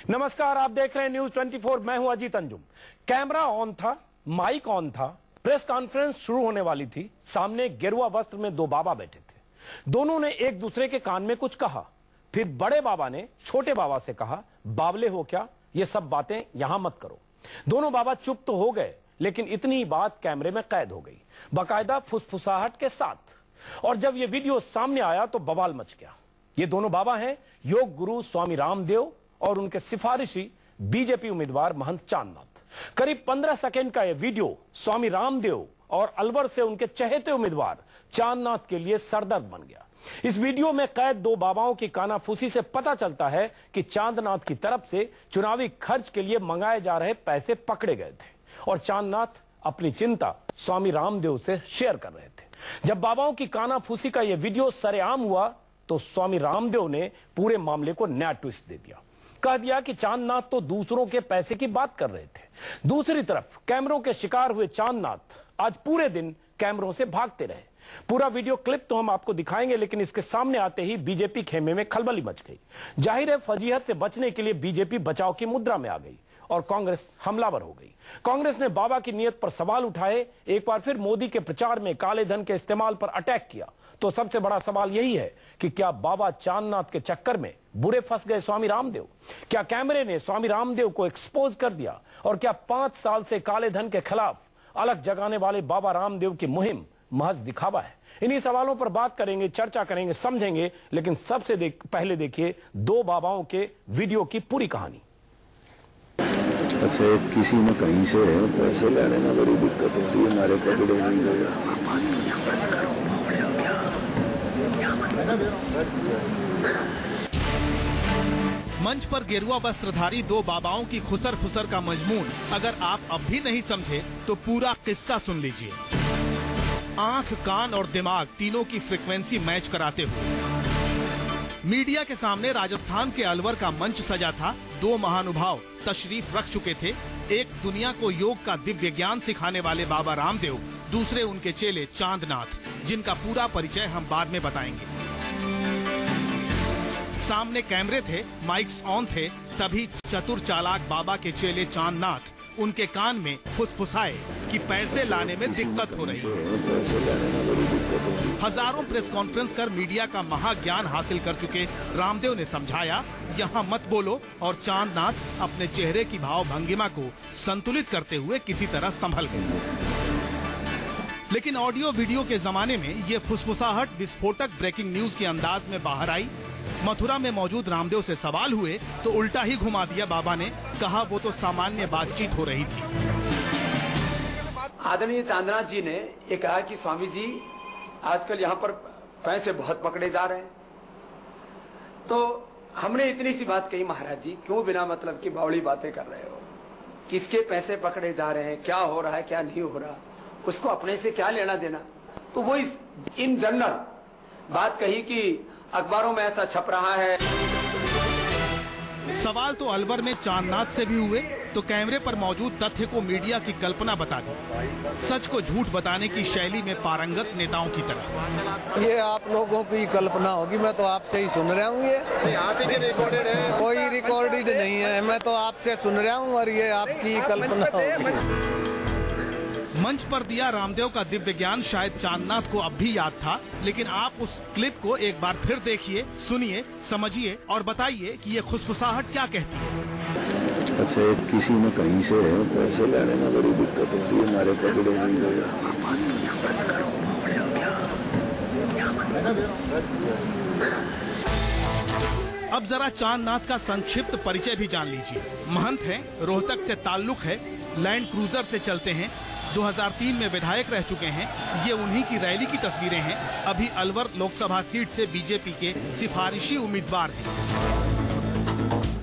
नमस्कार, आप देख रहे हैं न्यूज 24। मैं हूं अजीत अंजुम। कैमरा ऑन था, माइक ऑन था, प्रेस कॉन्फ्रेंस शुरू होने वाली थी। सामने गेरुआ वस्त्र में दो बाबा बैठे थे। दोनों ने एक दूसरे के कान में कुछ कहा। फिर बड़े बाबा ने छोटे बाबा से कहा, बावले हो क्या, ये सब बातें यहां मत करो। दोनों बाबा चुप तो हो गए, लेकिन इतनी बात कैमरे में कैद हो गई, बाकायदा फुसफुसाहट के साथ। और जब ये वीडियो सामने आया तो बवाल मच गया। ये दोनों बाबा हैं योग गुरु स्वामी रामदेव और उनके सिफारिशी बीजेपी उम्मीदवार महंत चांदनाथ। करीब 15 सेकंड का यह वीडियो स्वामी रामदेव और अलवर से उनके चहेते उम्मीदवार चांदनाथ के लिए सरदर्द बन गया। इस वीडियो में कैद दो बाबाओं की कानाफूसी से पता चलता है कि चांदनाथ की तरफ से चुनावी खर्च के लिए मंगाए जा रहे पैसे पकड़े गए थे और चांदनाथ अपनी चिंता स्वामी रामदेव से शेयर कर रहे थे। जब बाबाओं की कानाफूसी का यह वीडियो सरेआम हुआ तो स्वामी रामदेव ने पूरे मामले को नया ट्विस्ट दे दिया। कह दिया कि चांदनाथ तो दूसरों के पैसे की बात कर रहे थे। दूसरी तरफ कैमरों के शिकार हुए चांदनाथ आज पूरे दिन कैमरों से भागते रहे। पूरा वीडियो क्लिप तो हम आपको दिखाएंगे, लेकिन इसके सामने आते ही बीजेपी खेमे में खलबली मच गई। जाहिर है, फजीहत से बचने के लिए बीजेपी बचाव की मुद्रा में आ गई और कांग्रेस हमलावर हो गई। कांग्रेस ने बाबा की नीयत पर सवाल उठाए। एक बार फिर मोदी के प्रचार में काले धन के इस्तेमाल पर अटैक किया। तो सबसे बड़ा सवाल यही है कि क्या बाबा चांदनाथ के चक्कर में बुरे फंस गए स्वामी रामदेव? क्या कैमरे ने स्वामी रामदेव को एक्सपोज कर दिया? और क्या 5 साल से काले धन के खिलाफ अलग जगाने वाले बाबा रामदेव की मुहिम महज दिखावा है? इन्हीं सवालों पर बात करेंगे, चर्चा करेंगे, समझेंगे। लेकिन सबसे पहले देखिए दो बाबाओं के वीडियो की पूरी कहानी। अच्छा, किसी में कहीं से पैसे लाने में बड़ी दिक्कत हो रही है, हमारे पकड़े नहीं गए। मंच पर गेरुआ वस्त्रधारी दो बाबाओं की खुसर फुसर का मजमून अगर आप अब भी नहीं समझे तो पूरा किस्सा सुन लीजिए। आंख, कान और दिमाग तीनों की फ्रीक्वेंसी मैच कराते हुए मीडिया के सामने राजस्थान के अलवर का मंच सजा था। दो महानुभाव तशरीफ रख चुके थे। एक दुनिया को योग का दिव्य ज्ञान सिखाने वाले बाबा रामदेव, दूसरे उनके चेले चांदनाथ, जिनका पूरा परिचय हम बाद में बताएंगे। सामने कैमरे थे, माइक्स ऑन थे, तभी चतुर चालाक बाबा के चेले चांदनाथ उनके कान में फुसफुसाए कि पैसे लाने में दिक्कत हो रही है। हजारों प्रेस कॉन्फ्रेंस कर मीडिया का महाज्ञान हासिल कर चुके रामदेव ने समझाया, यहाँ मत बोलो, और चांदनाथ अपने चेहरे की भाव भंगिमा को संतुलित करते हुए किसी तरह संभल गए। लेकिन ऑडियो वीडियो के जमाने में ये फुसफुसाहट विस्फोटक ब्रेकिंग न्यूज के अंदाज में बाहर आई। मथुरा में मौजूद रामदेव से सवाल हुए तो उल्टा ही घुमा दिया बाबा ने। कहा वो तो सामान्य बातचीत हो रही थी। आदरणीय चांदनाथ जी ने ये कहा कि स्वामी जी, आजकल यहाँ पर पैसे बहुत पकड़े जा रहे हैं। तो हमने इतनी सी बात कही, महाराज जी क्यों बिना मतलब की बावड़ी बातें कर रहे हो? किसके पैसे पकड़े जा रहे हैं, क्या हो रहा है, क्या नहीं हो रहा, उसको अपने से क्या लेना देना? तो वो इन जनरल बात कही कि अखबारों में ऐसा छप रहा है। सवाल तो अलवर में चांदनाथ से भी हुए तो कैमरे पर मौजूद तथ्य को मीडिया की कल्पना बता दी। सच को झूठ बताने की शैली में पारंगत नेताओं की तरह। ये आप लोगों की कल्पना होगी, मैं तो आपसे ही सुन रहा हूँ। ये आप ही रिकॉर्डेड है, कोई रिकॉर्डेड नहीं है। मैं तो आपसे सुन रहा हूँ और ये आपकी कल्पना होगी। मंच पर दिया रामदेव का दिव्य ज्ञान शायद चांदनाथ को अब भी याद था, लेकिन आप उस क्लिप को एक बार फिर देखिए, सुनिए, समझिए और बताइए कि ये खुसफुसाहट क्या कहती है। अच्छा, किसी में कहीं से पैसे लाने में बड़ी दिक्कत हो रही है, हमारे पकड़े नहीं गए। अब जरा चांदनाथ का संक्षिप्त परिचय भी जान लीजिए। महंत हैं, रोहतक से ताल्लुक है, लैंड क्रूजर से चलते हैं, 2003 में विधायक रह चुके हैं। ये उन्हीं की रैली की तस्वीरें हैं। अभी अलवर लोकसभा सीट से बीजेपी के सिफारिशी उम्मीदवार हैं।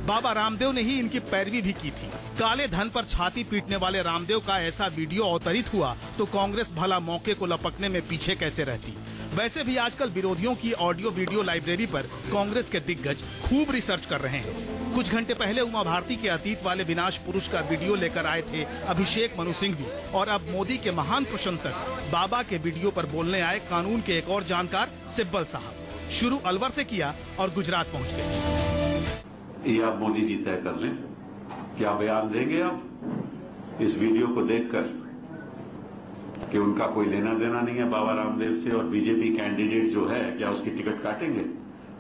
बाबा रामदेव ने ही इनकी पैरवी भी की थी। काले धन पर छाती पीटने वाले रामदेव का ऐसा वीडियो अवतरित हुआ तो कांग्रेस भला मौके को लपकने में पीछे कैसे रहती। वैसे भी आजकल विरोधियों की ऑडियो वीडियो लाइब्रेरी पर कांग्रेस के दिग्गज खूब रिसर्च कर रहे हैं। कुछ घंटे पहले उमा भारती के अतीत वाले विनाश पुरुष का वीडियो लेकर आए थे अभिषेक मनु सिंघवी, और अब मोदी के महान प्रशंसक बाबा के वीडियो पर बोलने आए कानून के एक और जानकार सिब्बल साहब। शुरू अलवर से किया और गुजरात पहुंच गए। ये आप मोदी जी तय कर लें। क्या बयान देंगे आप इस वीडियो को देखकर कि उनका कोई लेना देना नहीं है बाबा रामदेव से, और बीजेपी कैंडिडेट जो है क्या उसकी टिकट काटेंगे,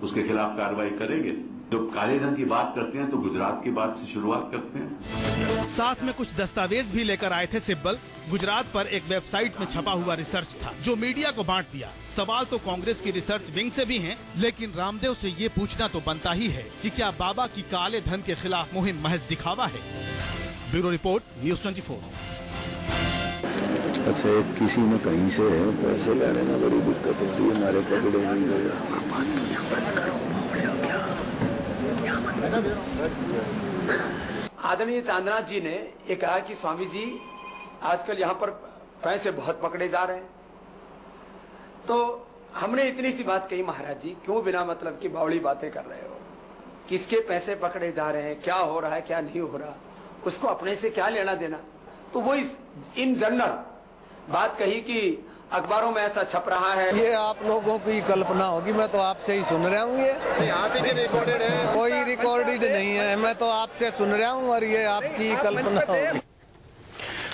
उसके खिलाफ कार्रवाई करेंगे? जब काले धन की बात करते हैं तो गुजरात की बात से शुरुआत करते हैं। साथ में कुछ दस्तावेज भी लेकर आए थे सिब्बल। गुजरात पर एक वेबसाइट में छपा हुआ रिसर्च था जो मीडिया को बांट दिया। सवाल तो कांग्रेस की रिसर्च विंग से भी हैं, लेकिन रामदेव से ये पूछना तो बनता ही है कि क्या बाबा की काले धन के खिलाफ मुहिम महज दिखावा है। Bureau report, news 24। अच्छा, एक किसी में कहीं से पैसे लाने में बड़ी दिक्कत हो रही है, हमारे पकड़े नहीं गए। आदरणीय चांदनाथ जी ने ये कहा कि स्वामी जी आजकल यहाँ पर पैसे बहुत पकड़े जा रहे हैं। तो हमने इतनी सी बात कही, महाराज जी क्यों बिना मतलब की बावड़ी बातें कर रहे हो? किसके पैसे पकड़े जा रहे हैं, क्या हो रहा है, क्या नहीं हो रहा, उसको अपने से क्या लेना देना? तो वो इन जनरल बात कही कि अखबारों में ऐसा छप रहा है। ये आप लोगों की कल्पना होगी, मैं तो आपसे ही सुन रहा हूँ। ये आप ही रिकॉर्डेड है, कोई रिकॉर्डेड नहीं है, मैं तो आपसे सुन रहा हूँ और ये आपकी कल्पना होगी।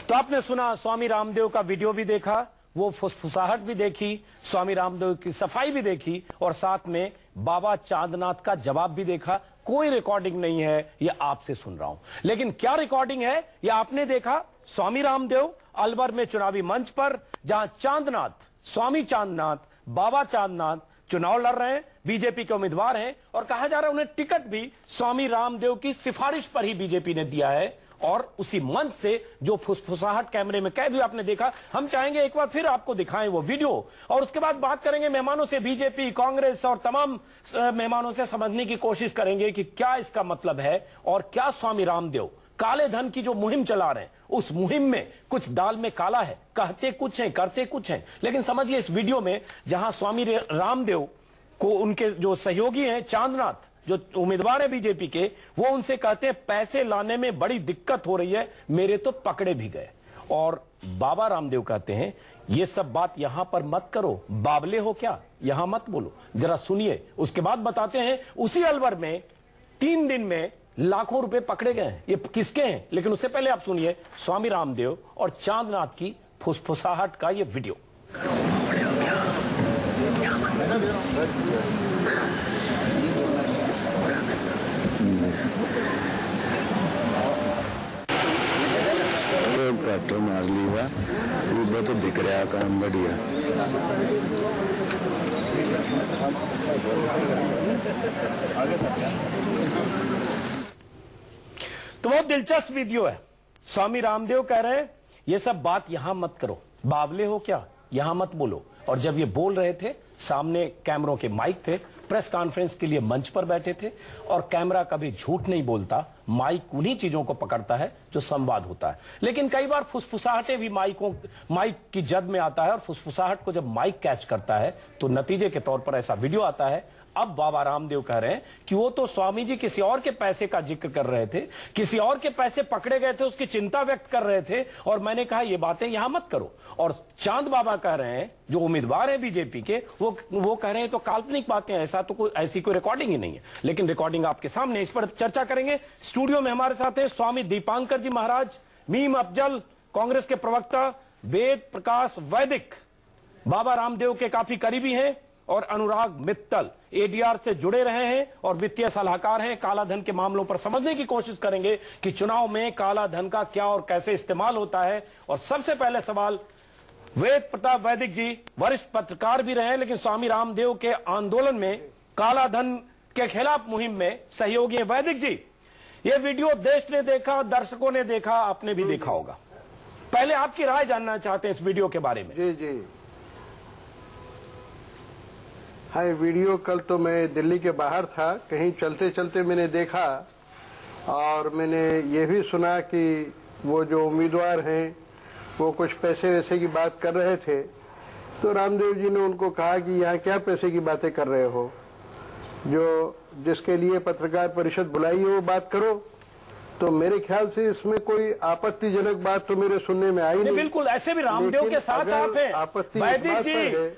तो आपने सुना, स्वामी रामदेव का वीडियो भी देखा, वो फुसफुसाहट भी देखी, स्वामी रामदेव की सफाई भी देखी, और साथ में बाबा चांदनाथ का जवाब भी देखा। कोई रिकॉर्डिंग नहीं है, ये आपसे सुन रहा हूं। लेकिन क्या रिकॉर्डिंग है ये आपने देखा। स्वामी रामदेव अलवर में चुनावी मंच पर, जहां चांदनाथ, स्वामी चांदनाथ, बाबा चांदनाथ चुनाव लड़ रहे हैं, बीजेपी के उम्मीदवार हैं, और कहा जा रहा है उन्हें टिकट भी स्वामी रामदेव की सिफारिश पर ही बीजेपी ने दिया है। और उसी मंच से जो फुसफुसाहट कैमरे में कैद हुई आपने देखा। हम चाहेंगे एक बार फिर आपको दिखाएं वो वीडियो, और उसके बाद बात करेंगे मेहमानों से, बीजेपी, कांग्रेस और तमाम मेहमानों से समझने की कोशिश करेंगे कि क्या इसका मतलब है, और क्या स्वामी रामदेव काले धन की जो मुहिम चला रहे हैं उस मुहिम में कुछ दाल में काला है। कहते कुछ हैं, करते कुछ हैं। लेकिन समझिए इस वीडियो में, जहां स्वामी रामदेव को उनके जो सहयोगी हैं, चांदनाथ जो उम्मीदवार है बीजेपी के, वो उनसे कहते हैं पैसे लाने में बड़ी दिक्कत हो रही है, मेरे तो पकड़े भी गए। और बाबा रामदेव कहते हैं ये सब बात यहां पर मत करो, बावले हो क्या, यहां मत बोलो, जरा सुनिए। उसके बाद बताते हैं उसी अलवर में 3 दिन में लाखों रुपए पकड़े गए हैं, ये किसके हैं। लेकिन उससे पहले आप सुनिए स्वामी रामदेव और चांदनाथ की फुसफुसाहट का ये वीडियो। ट्रैक्टर मार लिया, वो तो दिख रहा काम बढ़िया। तो बहुत दिलचस्प वीडियो है। स्वामी रामदेव कह रहे हैं ये सब बात यहां मत करो, बावले हो क्या, यहां मत बोलो। और जब ये बोल रहे थे, सामने कैमरों के माइक थे, प्रेस कॉन्फ्रेंस के लिए मंच पर बैठे थे, और कैमरा कभी झूठ नहीं बोलता, माइक उन्हीं चीजों को पकड़ता है जो संवाद होता है। लेकिन कई बार फुसफुसाहटें भी माइक की जद में आता है, और फुसफुसाहट को जब माइक कैच करता है तो नतीजे के तौर पर ऐसा वीडियो आता है। अब बाबा रामदेव कह रहे हैं कि वो तो स्वामी जी किसी और के पैसे का जिक्र कर रहे थे, किसी और के पैसे पकड़े गए थे, उसकी चिंता व्यक्त कर रहे थे, और मैंने कहा ये बातें यहां मत करो। और चांद बाबा कह रहे हैं, जो उम्मीदवार हैं बीजेपी के, वो कह रहे हैं तो काल्पनिक बातें, ऐसा तो ऐसी कोई रिकॉर्डिंग ही नहीं है। लेकिन रिकॉर्डिंग आपके सामने, इस पर चर्चा करेंगे। स्टूडियो में हमारे साथ है स्वामी दीपांकर जी महाराज, मीम अफजल, कांग्रेस के प्रवक्ता, वेद प्रकाश वैदिक बाबा रामदेव के काफी करीबी हैं, और अनुराग मित्तल एडीआर से जुड़े रहे हैं और वित्तीय सलाहकार हैं। काला धन के मामलों पर समझने की कोशिश करेंगे कि चुनाव में काला धन का क्या और कैसे इस्तेमाल होता है। और सबसे पहले सवाल, वेद प्रताप वैदिक जी वरिष्ठ पत्रकार भी रहे, लेकिन स्वामी रामदेव के आंदोलन में, काला धन के खिलाफ मुहिम में सहयोगी हैं। वैदिक जी, यह वीडियो देश ने देखा, दर्शकों ने देखा, आपने भी देखा होगा, पहले आपकी राय जानना चाहते हैं इस वीडियो के बारे में। जी जी, हाँ, वीडियो कल तो मैं दिल्ली के बाहर था, कहीं चलते चलते मैंने देखा, और मैंने ये भी सुना कि वो जो उम्मीदवार हैं वो कुछ पैसे वैसे की बात कर रहे थे। तो रामदेव जी ने उनको कहा कि यहाँ क्या पैसे की बातें कर रहे हो, जो जिसके लिए पत्रकार परिषद बुलाई है वो बात करो। तो मेरे ख्याल से इसमें कोई आपत्तिजनक बात तो मेरे सुनने में आई नहीं। बिल्कुल, ऐसे भी रामदेव के साथ आप हैं।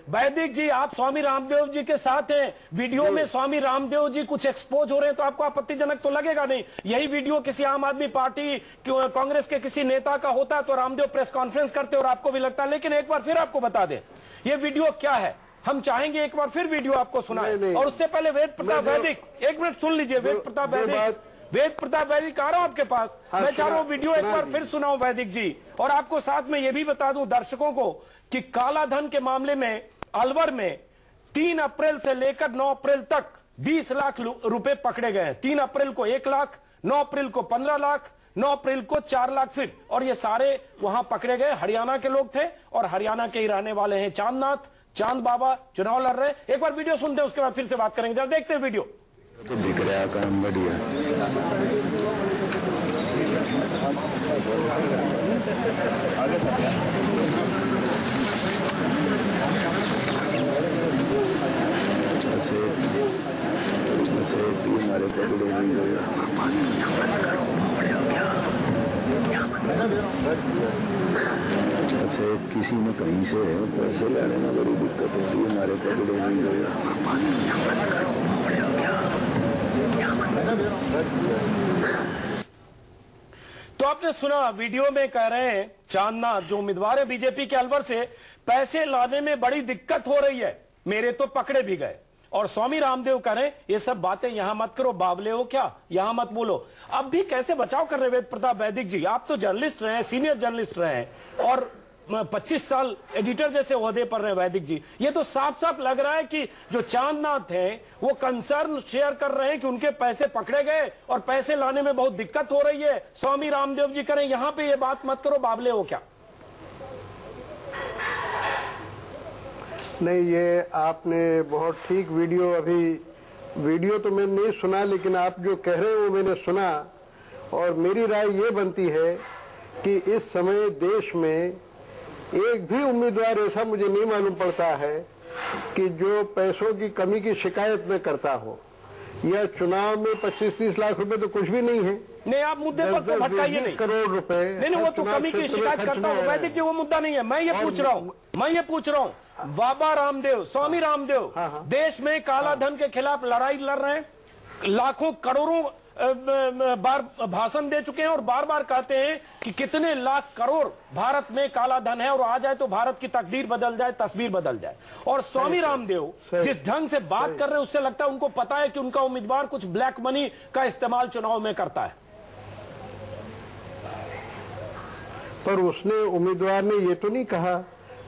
वैदिक जी आप स्वामी रामदेव जी के साथ हैं, वीडियो में स्वामी रामदेव जी कुछ एक्सपोज हो रहे हैं तो आपको आपत्तिजनक तो लगेगा नहीं। यही वीडियो किसी आम आदमी पार्टी कांग्रेस के किसी नेता का होता तो रामदेव प्रेस कॉन्फ्रेंस करते और आपको भी लगता। लेकिन एक बार फिर आपको बता दें ये वीडियो क्या है, हम चाहेंगे एक बार फिर वीडियो आपको सुनाएं। और उससे पहले वेद प्रताप वैदिक, एक मिनट सुन लीजिए। वेद प्रताप वैदिक आ रहा हूं आपके पास। मैं चाह रहा हूं वीडियो एक बार फिर सुनाऊं वैदिक जी। और आपको साथ में यह भी बता दूं दर्शकों को कि काला धन के मामले में अलवर में 3 अप्रैल से लेकर 9 अप्रैल तक 20 लाख रुपए पकड़े गए हैं। 3 अप्रैल को 1 लाख, 9 अप्रैल को 15 लाख, 9 अप्रैल को 4 लाख फिर। और ये सारे वहां पकड़े गए हरियाणा के लोग थे और हरियाणा के ही रहने वाले हैं। चांद बाबा चुनाव लड़ रहे हैं। एक बार वीडियो सुनते हैं, उसके बाद फिर से बात करेंगे। जब देखते हैं वीडियो। तो दिख रहा है काम बढ़िया। अच्छा हमारे पकड़े नहीं गए। अच्छा किसी में कहीं से पैसे लाने में बड़ी दिक्कत होती है, हमारे पकड़े नहीं गए। तो आपने सुना वीडियो में कह रहे हैं चांदनाथ जो उम्मीदवार है बीजेपी के अलवर से, पैसे लाने में बड़ी दिक्कत हो रही है, मेरे तो पकड़े भी गए। और स्वामी रामदेव कह रहे हैं ये सब बातें यहां मत करो, बावले हो क्या, यहां मत बोलो। अब भी कैसे बचाव कर रहे वेद प्रताप वैदिक जी, आप तो जर्नलिस्ट रहे हैं, सीनियर जर्नलिस्ट रहे हैं और 25 साल एडिटर जैसे ओहदे पर रहे वैदिक जी। ये तो साफ साफ लग रहा है कि जो चांदनाथ हैं वो कंसर्न शेयर कर रहे हैं कि उनके पैसे पकड़े गए और पैसे लाने में बहुत दिक्कत हो रही है। स्वामी रामदेव जी करें यहां पे ये बात मत करो, बावले हो क्या। नहीं, ये आपने बहुत ठीक वीडियो तो मैंने नहीं सुना, लेकिन आप जो कह रहे हो मैंने सुना। और मेरी राय ये बनती है कि इस समय देश में एक भी उम्मीदवार ऐसा मुझे नहीं मालूम पड़ता है कि जो पैसों की कमी की शिकायत न करता हो। यह चुनाव में 25-30 लाख रुपए तो कुछ भी नहीं है। नहीं, आप मुद्दे पर तो भटकाइए नहीं। करोड़ रुपए नहीं, वो तो कमी की शिकायत करता हूँ वैदिक जी, वो मुद्दा नहीं है। मैं ये पूछ रहा हूँ बाबा रामदेव, स्वामी रामदेव देश में काला धन के खिलाफ लड़ाई लड़ रहे हैं, लाखों करोड़ों बार भाषण दे चुके हैं और बार बार कहते हैं कि कितने लाख करोड़ भारत में काला धन है और आ जाए तो भारत की तकदीर बदल जाए, तस्वीर बदल जाए। और स्वामी रामदेव जिस ढंग से बात कर रहे हैं उससे लगता है उनको पता है कि उनका उम्मीदवार कुछ ब्लैक मनी का इस्तेमाल चुनाव में करता है। पर उसने उम्मीदवार ने ये तो नहीं कहा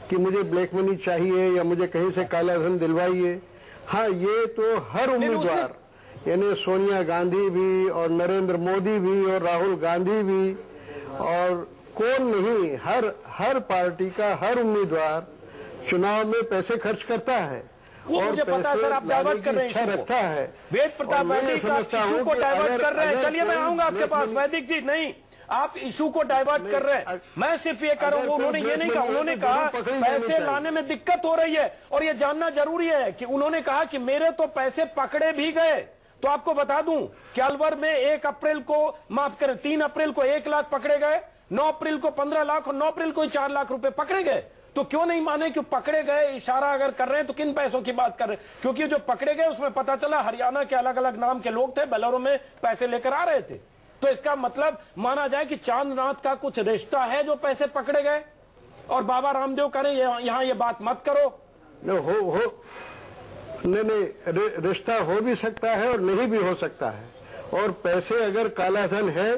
कि मुझे ब्लैक मनी चाहिए या मुझे कहीं से काला धन दिलवाइए। हाँ, ये तो हर उम्मीदवार यानी सोनिया गांधी भी और नरेंद्र मोदी भी और राहुल गांधी भी और कौन नहीं, हर पार्टी का हर उम्मीदवार चुनाव में पैसे खर्च करता है और मुझे पता है सर, आप डाइवर्ट कर रहे हैं, इच्छा रखता है। वेद प्रताप वैदिक इशू को डाइवर्ट कर रहे हैं। चलिए मैं आऊंगा आपके पास वैदिक जी। नहीं, आप इशू को डाइवर्ट कर रहे हैं। मैं सिर्फ ये कह रहा हूं, उन्होंने ये नहीं कहा, उन्होंने कहा पैसे लाने में दिक्कत हो रही है और ये जानना जरूरी है कि उन्होंने कहा कि मेरे तो पैसे पकड़े भी गए। तो आपको बता दूं कि अलवर में 1 अप्रैल को, माफ करें 3 अप्रैल को 1 लाख पकड़े गए, 9 अप्रैल को 15 लाख और 9 अप्रैल को 4 लाख रुपए पकड़े गए। तो क्यों नहीं माने कि पकड़े गए, इशारा अगर कर रहे हैं तो किन पैसों की बात कर रहे हैं? क्योंकि जो पकड़े गए उसमें पता चला हरियाणा के अलग अलग नाम के लोग थे, बेलौरों में पैसे लेकर आ रहे थे। तो इसका मतलब माना जाए कि चांदनाथ का कुछ रिश्ता है जो पैसे पकड़े गए। और बाबा रामदेव करें यहां ये बात मत करो। नहीं, रिश्ता हो भी सकता है और नहीं भी हो सकता है। और पैसे अगर काला धन है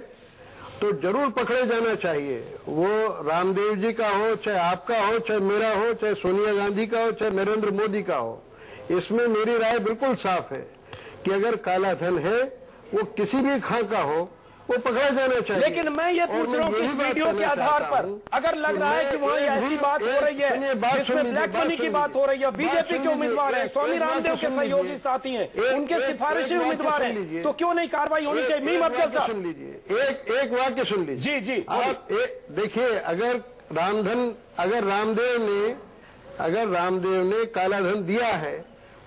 तो जरूर पकड़े जाना चाहिए। वो रामदेव जी का हो, चाहे आपका हो, चाहे मेरा हो, चाहे सोनिया गांधी का हो, चाहे नरेंद्र मोदी का हो। इसमें मेरी राय बिल्कुल साफ है कि अगर काला धन है वो किसी भी खां का हो, वो पकड़ा जाना चाहिए। लेकिन मैं ये पूछ रहा हूँ कि इस वीडियो के आधार पर अगर लग रहा है कि वहाँ ऐसी बात हो रही है जिसमें ब्लैक मनी की बात हो रही है, बीजेपी के उम्मीदवार हैं, स्वामी रामदेव के सहयोगी साथी हैं, उनके सिफारिशी उम्मीदवार हैं, तो क्यों नहीं कार्रवाई होनी चाहिए? मीम अफजल साहब सुन लीजिए, एक वाक्य सुन लीजिए। जी आप देखिए, अगर रामदेव ने काला धन दिया है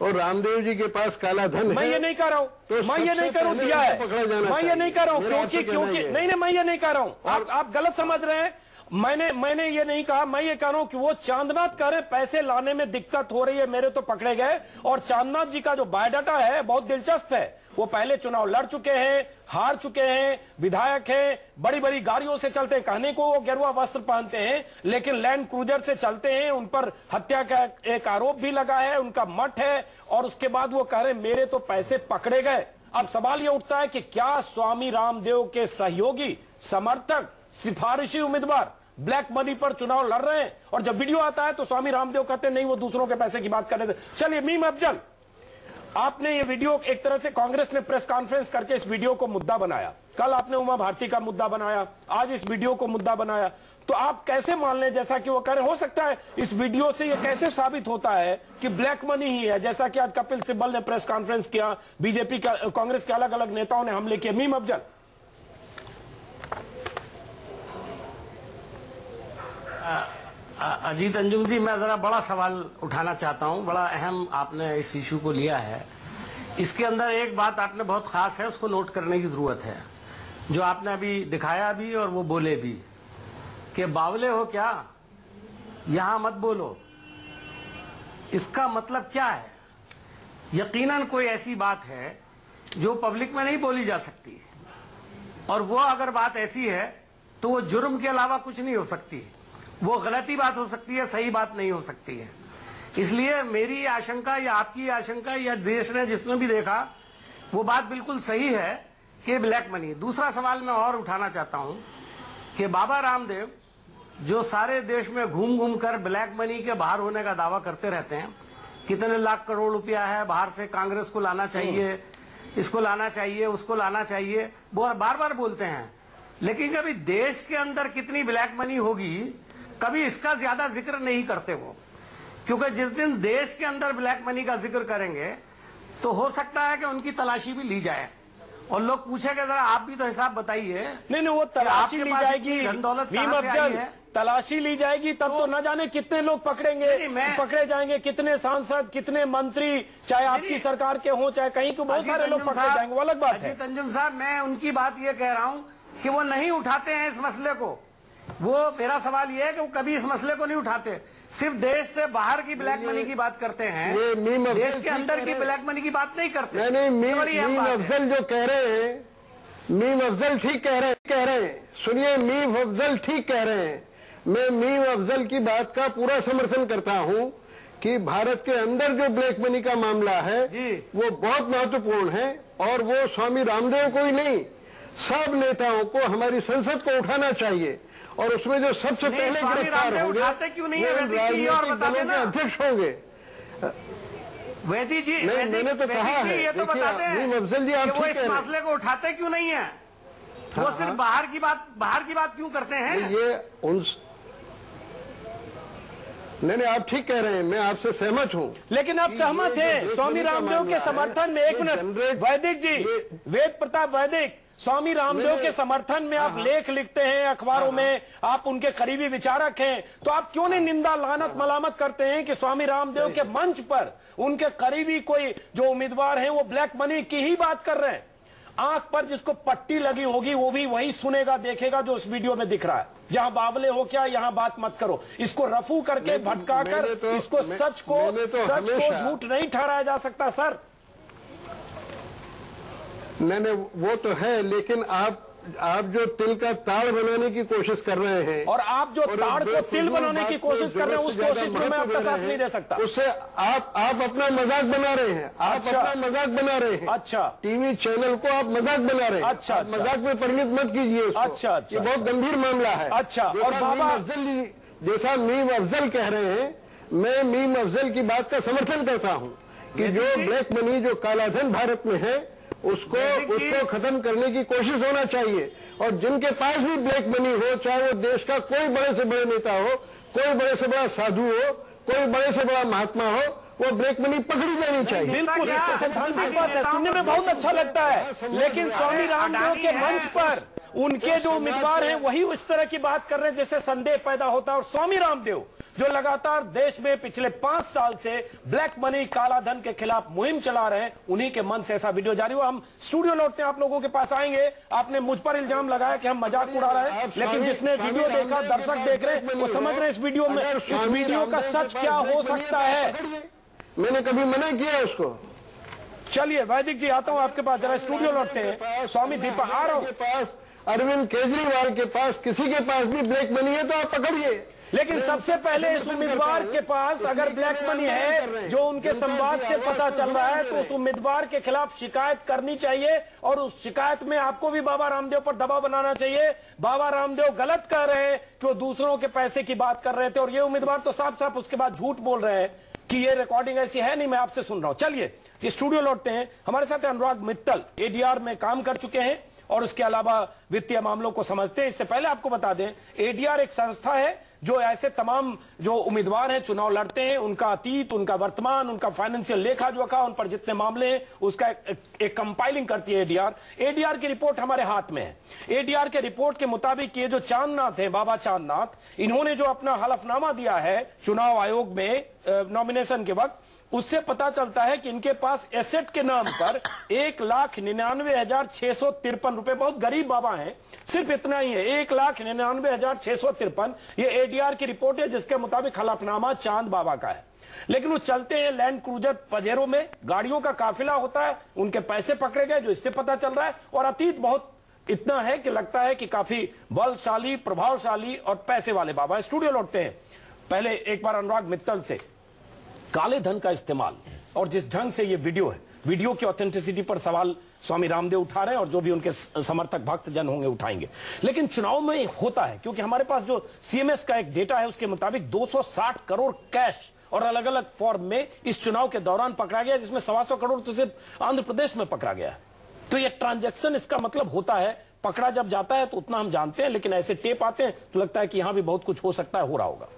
और रामदेव जी के पास काला धन मैं है। ये नहीं कह रहा हूँ, तो मैं ये नहीं कह रहा हूँ दिया है, मैं ये नहीं कह रहा हूँ क्योंकि नहीं, मैं ये नहीं कह रहा हूँ, आप गलत समझ रहे हैं। मैंने ये नहीं कहा, मैं ये कह रहा हूं कि वो चांदनाथ कह रहे पैसे लाने में दिक्कत हो रही है, मेरे तो पकड़े गए। और चांदनाथ जी का जो बायोडाटा है बहुत दिलचस्प है। वो पहले चुनाव लड़ चुके हैं, हार चुके हैं, विधायक हैं, बड़ी बड़ी गाड़ियों से चलते हैं, कहने को वो गेरुआ वस्त्र पहनते हैं लेकिन लैंड क्रूजर से चलते हैं, उन पर हत्या का एक आरोप भी लगा है, उनका मठ है। और उसके बाद वो कह रहे मेरे तो पैसे पकड़े गए। अब सवाल ये उठता है कि क्या स्वामी रामदेव के सहयोगी, समर्थक, सिफारिशी उम्मीदवार ब्लैक मनी पर चुनाव लड़ रहे हैं? और जब वीडियो आता है तो स्वामी रामदेव कहते हैं नहीं वो दूसरों के पैसे की बात कर रहे थे। चलिए मीम अफजल, आपने ये वीडियो एक तरह से कांग्रेस ने प्रेस कॉन्फ्रेंस करके इस वीडियो को मुद्दा बनाया, कल आपने उमा भारती का मुद्दा बनाया, आज इस वीडियो को मुद्दा बनाया, तो आप कैसे मान लें जैसा कि वो कह रहे? हो सकता है इस वीडियो से ये कैसे साबित होता है कि ब्लैक मनी ही है, जैसा कि आज कपिल सिब्बल ने प्रेस कॉन्फ्रेंस किया, बीजेपी का, कांग्रेस के अलग अलग नेताओं ने हमले किए। मीम अफजल, अजीत अंजुम जी, मैं जरा बड़ा सवाल उठाना चाहता हूं, बड़ा अहम आपने इस इशू को लिया है। इसके अंदर एक बात आपने बहुत खास है, उसको नोट करने की जरूरत है, जो आपने अभी दिखाया भी और वो बोले भी कि बावले हो क्या, यहां मत बोलो। इसका मतलब क्या है? यकीनन कोई ऐसी बात है जो पब्लिक में नहीं बोली जा सकती, और वो अगर बात ऐसी है तो वो जुर्म के अलावा कुछ नहीं हो सकती, वो गलती बात हो सकती है, सही बात नहीं हो सकती है। इसलिए मेरी आशंका या आपकी आशंका या देश ने जिसने भी देखा वो बात बिल्कुल सही है कि ब्लैक मनी। दूसरा सवाल मैं और उठाना चाहता हूं कि बाबा रामदेव जो सारे देश में घूम घूम कर ब्लैक मनी के बाहर होने का दावा करते रहते हैं, कितने लाख करोड़ रुपया है बाहर से, कांग्रेस को लाना चाहिए, इसको लाना चाहिए, उसको लाना चाहिए, वो बार बार बोलते हैं, लेकिन कभी देश के अंदर कितनी ब्लैक मनी होगी कभी इसका ज्यादा जिक्र नहीं करते वो। क्योंकि जिस दिन देश के अंदर ब्लैक मनी का जिक्र करेंगे तो हो सकता है कि उनकी तलाशी भी ली जाए और लोग पूछेंगे जरा आप भी तो हिसाब बताइए। नहीं वो तलाशी ली जाएगी, तलाशी ली जाएगी तब तो न जाने कितने लोग पकड़ेंगे, पकड़े जाएंगे, कितने सांसद, कितने मंत्री, चाहे आपकी सरकार के हों चाहे कहीं के, बहुत सारे लोग पकड़े जाएंगे, वो अलग बात है। अंजुम साहब, मैं उनकी बात ये कह रहा हूं कि वो नहीं उठाते हैं इस मसले को। वो मेरा सवाल ये है कि वो कभी इस मसले को नहीं उठाते, सिर्फ देश से बाहर की ब्लैक मनी की बात करते हैं, देश के अंदर की ब्लैक मनी की बात नहीं करते। नहीं, मीम अफजल जो कह रहे हैं, मीम अफजल ठीक कह रहे हैं, सुनिए, मीम अफजल ठीक कह रहे हैं। मैं मीम अफजल की बात का पूरा समर्थन करता हूं कि भारत के अंदर जो ब्लैक मनी का मामला है वो बहुत महत्वपूर्ण है, और वो स्वामी रामदेव को ही नहीं, सब नेताओं को, हमारी संसद को उठाना चाहिए, और उसमें जो सबसे पहले गिरफ्तार होंगे राजनीतिक दलों के अध्यक्ष होंगे। वैदी जी, नहीं, मैंने तो कहा है, ये तो बताते हैं मीम अफजल जी, आप कि वो इस मसले को उठाते क्यों नहीं है, वो सिर्फ बाहर की बात क्यों करते हैं? ये उन नहीं, आप ठीक कह रहे हैं, मैं आपसे सहमत हूं। लेकिन आप सहमत हैं स्वामी रामदेव के समर्थन में? एक मिनट वैदिक जी, वेद प्रताप वैदिक, स्वामी रामदेव के समर्थन में आप लेख लिखते हैं अखबारों में, आप उनके करीबी विचारक हैं, तो आप क्यों नहीं निंदा, लानत, मलामत करते हैं कि स्वामी रामदेव के मंच पर उनके करीबी कोई जो उम्मीदवार हैं वो ब्लैक मनी की ही बात कर रहे हैं? आंख पर जिसको पट्टी लगी होगी वो भी वही सुनेगा, देखेगा जो इस वीडियो में दिख रहा है। यहां बावले हो क्या, यहां बात मत करो, इसको रफू करके भटका कर इसको सच को झूठ नहीं ठहराया जा सकता सर। नहीं, वो तो है, लेकिन आप जो तिल का ताड़ बनाने की कोशिश कर रहे हैं, और आप जो ताड़ को तिल बनाने की कोशिश कर रहे हैं, उस कोशिश में मैं आपका साथ नहीं दे सकता। उससे आप अपना मजाक बना रहे हैं, अपना मजाक बना रहे हैं। अच्छा, टीवी चैनल को आप मजाक बना रहे हैं। अच्छा, मजाक में परिणत मत कीजिए उसको। अच्छा, ये बहुत गंभीर मामला है। अच्छा, और जैसा मीम अफजल कह रहे हैं, मैं मीम अफजल की बात का समर्थन करता हूँ कि जो ब्लैक मनी, जो काला धन भारत में है, उसको खत्म करने की कोशिश होना चाहिए। और जिनके पास भी ब्लैक मनी हो, चाहे वो देश का कोई बड़े से बड़े नेता हो, कोई बड़े से बड़ा साधु हो, कोई बड़े से बड़ा महात्मा हो, वो ब्लैक मनी पकड़ी जानी चाहिए। बिल्कुल, इसको सैद्धांतिक बात है, सुनने में बहुत अच्छा लगता है, लेकिन स्वामी रामदेव के मंच पर उनके जो उम्मीदवार हैं वही इस तरह की बात कर रहे हैं जैसे संदेह पैदा होता है। और स्वामी रामदेव जो लगातार देश में पिछले 5 साल से ब्लैक मनी काला धन के खिलाफ मुहिम चला रहे हैं, उन्हीं के मन से ऐसा वीडियो जारी हुआ। हम स्टूडियो लौटते हैं, आप लोगों के पास आएंगे। आपने मुझ पर इल्जाम लगाया कि हम मजाक उड़ा रहे हैं, लेकिन जिसने वीडियो देखा, दर्शक देख रहे हैं, वो समझ रहे हैं इस वीडियो का सच क्या हो सकता है। मैंने कभी मना किया उसको। चलिए वैदिक जी, आता हूं आपके पास, जरा स्टूडियो लौटते हैं। स्वामी दीपक आ रहा हूं। पास अरविंद केजरीवाल के पास, किसी के पास भी ब्लैक मनी है तो आप पकड़िए, लेकिन सबसे पहले इस उम्मीदवार के पास अगर ब्लैक मनी है जो उनके संवाद से पता चल रहा है, तो उस उम्मीदवार के खिलाफ शिकायत करनी चाहिए और उस शिकायत में आपको भी बाबा रामदेव पर दबाव बनाना चाहिए। बाबा रामदेव गलत कह रहे हैं कि वो दूसरों के पैसे की बात कर रहे थे, और ये उम्मीदवार तो साफ साफ उसके बाद झूठ बोल रहे हैं कि ये रिकॉर्डिंग ऐसी है नहीं, मैं आपसे सुन रहा हूं। चलिए स्टूडियो लौटते हैं। हमारे साथ अनुराग मित्तल एडीआर में काम कर चुके हैं और उसके अलावा वित्तीय मामलों को समझते हैं। इससे पहले आपको बता दें, एडीआर एक संस्था है जो ऐसे तमाम जो उम्मीदवार हैं, चुनाव लड़ते हैं, उनका अतीत, उनका वर्तमान, उनका फाइनेंशियल लेखा जोखा, उन पर जितने मामले हैं उसका एक कंपाइलिंग करती है एडीआर। एडीआर की रिपोर्ट हमारे हाथ में है। एडीआर के रिपोर्ट के मुताबिक ये जो चांदनाथ है, बाबा चांदनाथ, इन्होंने जो अपना हलफनामा दिया है चुनाव आयोग में नॉमिनेशन के वक्त, उससे पता चलता है कि इनके पास एसेट के नाम पर 1,99,653 रुपए, बहुत गरीब बाबा हैं, सिर्फ इतना ही है, 1,99,653। ये एडीआर की रिपोर्ट है जिसके मुताबिक हलफनामा चांद बाबा का है। लेकिन वो चलते हैं लैंड क्रूजर पजेरो में, गाड़ियों का काफिला होता है, उनके पैसे पकड़े गए जो इससे पता चल रहा है, और अतीत बहुत इतना है कि लगता है कि काफी बलशाली, प्रभावशाली और पैसे वाले बाबा। स्टूडियो लौटते हैं। पहले एक बार अनुराग मित्तल से, काले धन का इस्तेमाल और जिस ढंग से ये वीडियो है, वीडियो की ऑथेंटिसिटी पर सवाल स्वामी रामदेव उठा रहे हैं और जो भी उनके समर्थक भक्त जन होंगे उठाएंगे। लेकिन चुनाव में होता है, क्योंकि हमारे पास जो सीएमएस का एक डेटा है उसके मुताबिक 260 करोड़ कैश और अलग अलग फॉर्म में इस चुनाव के दौरान पकड़ा गया, जिसमें 125 करोड़ तो सिर्फ आंध्र प्रदेश में पकड़ा गया है। तो ये ट्रांजैक्शन, इसका मतलब होता है पकड़ा जब जाता है तो उतना हम जानते हैं, लेकिन ऐसे टेप आते हैं तो लगता है कि यहां भी बहुत कुछ हो सकता है, हो रहा होगा।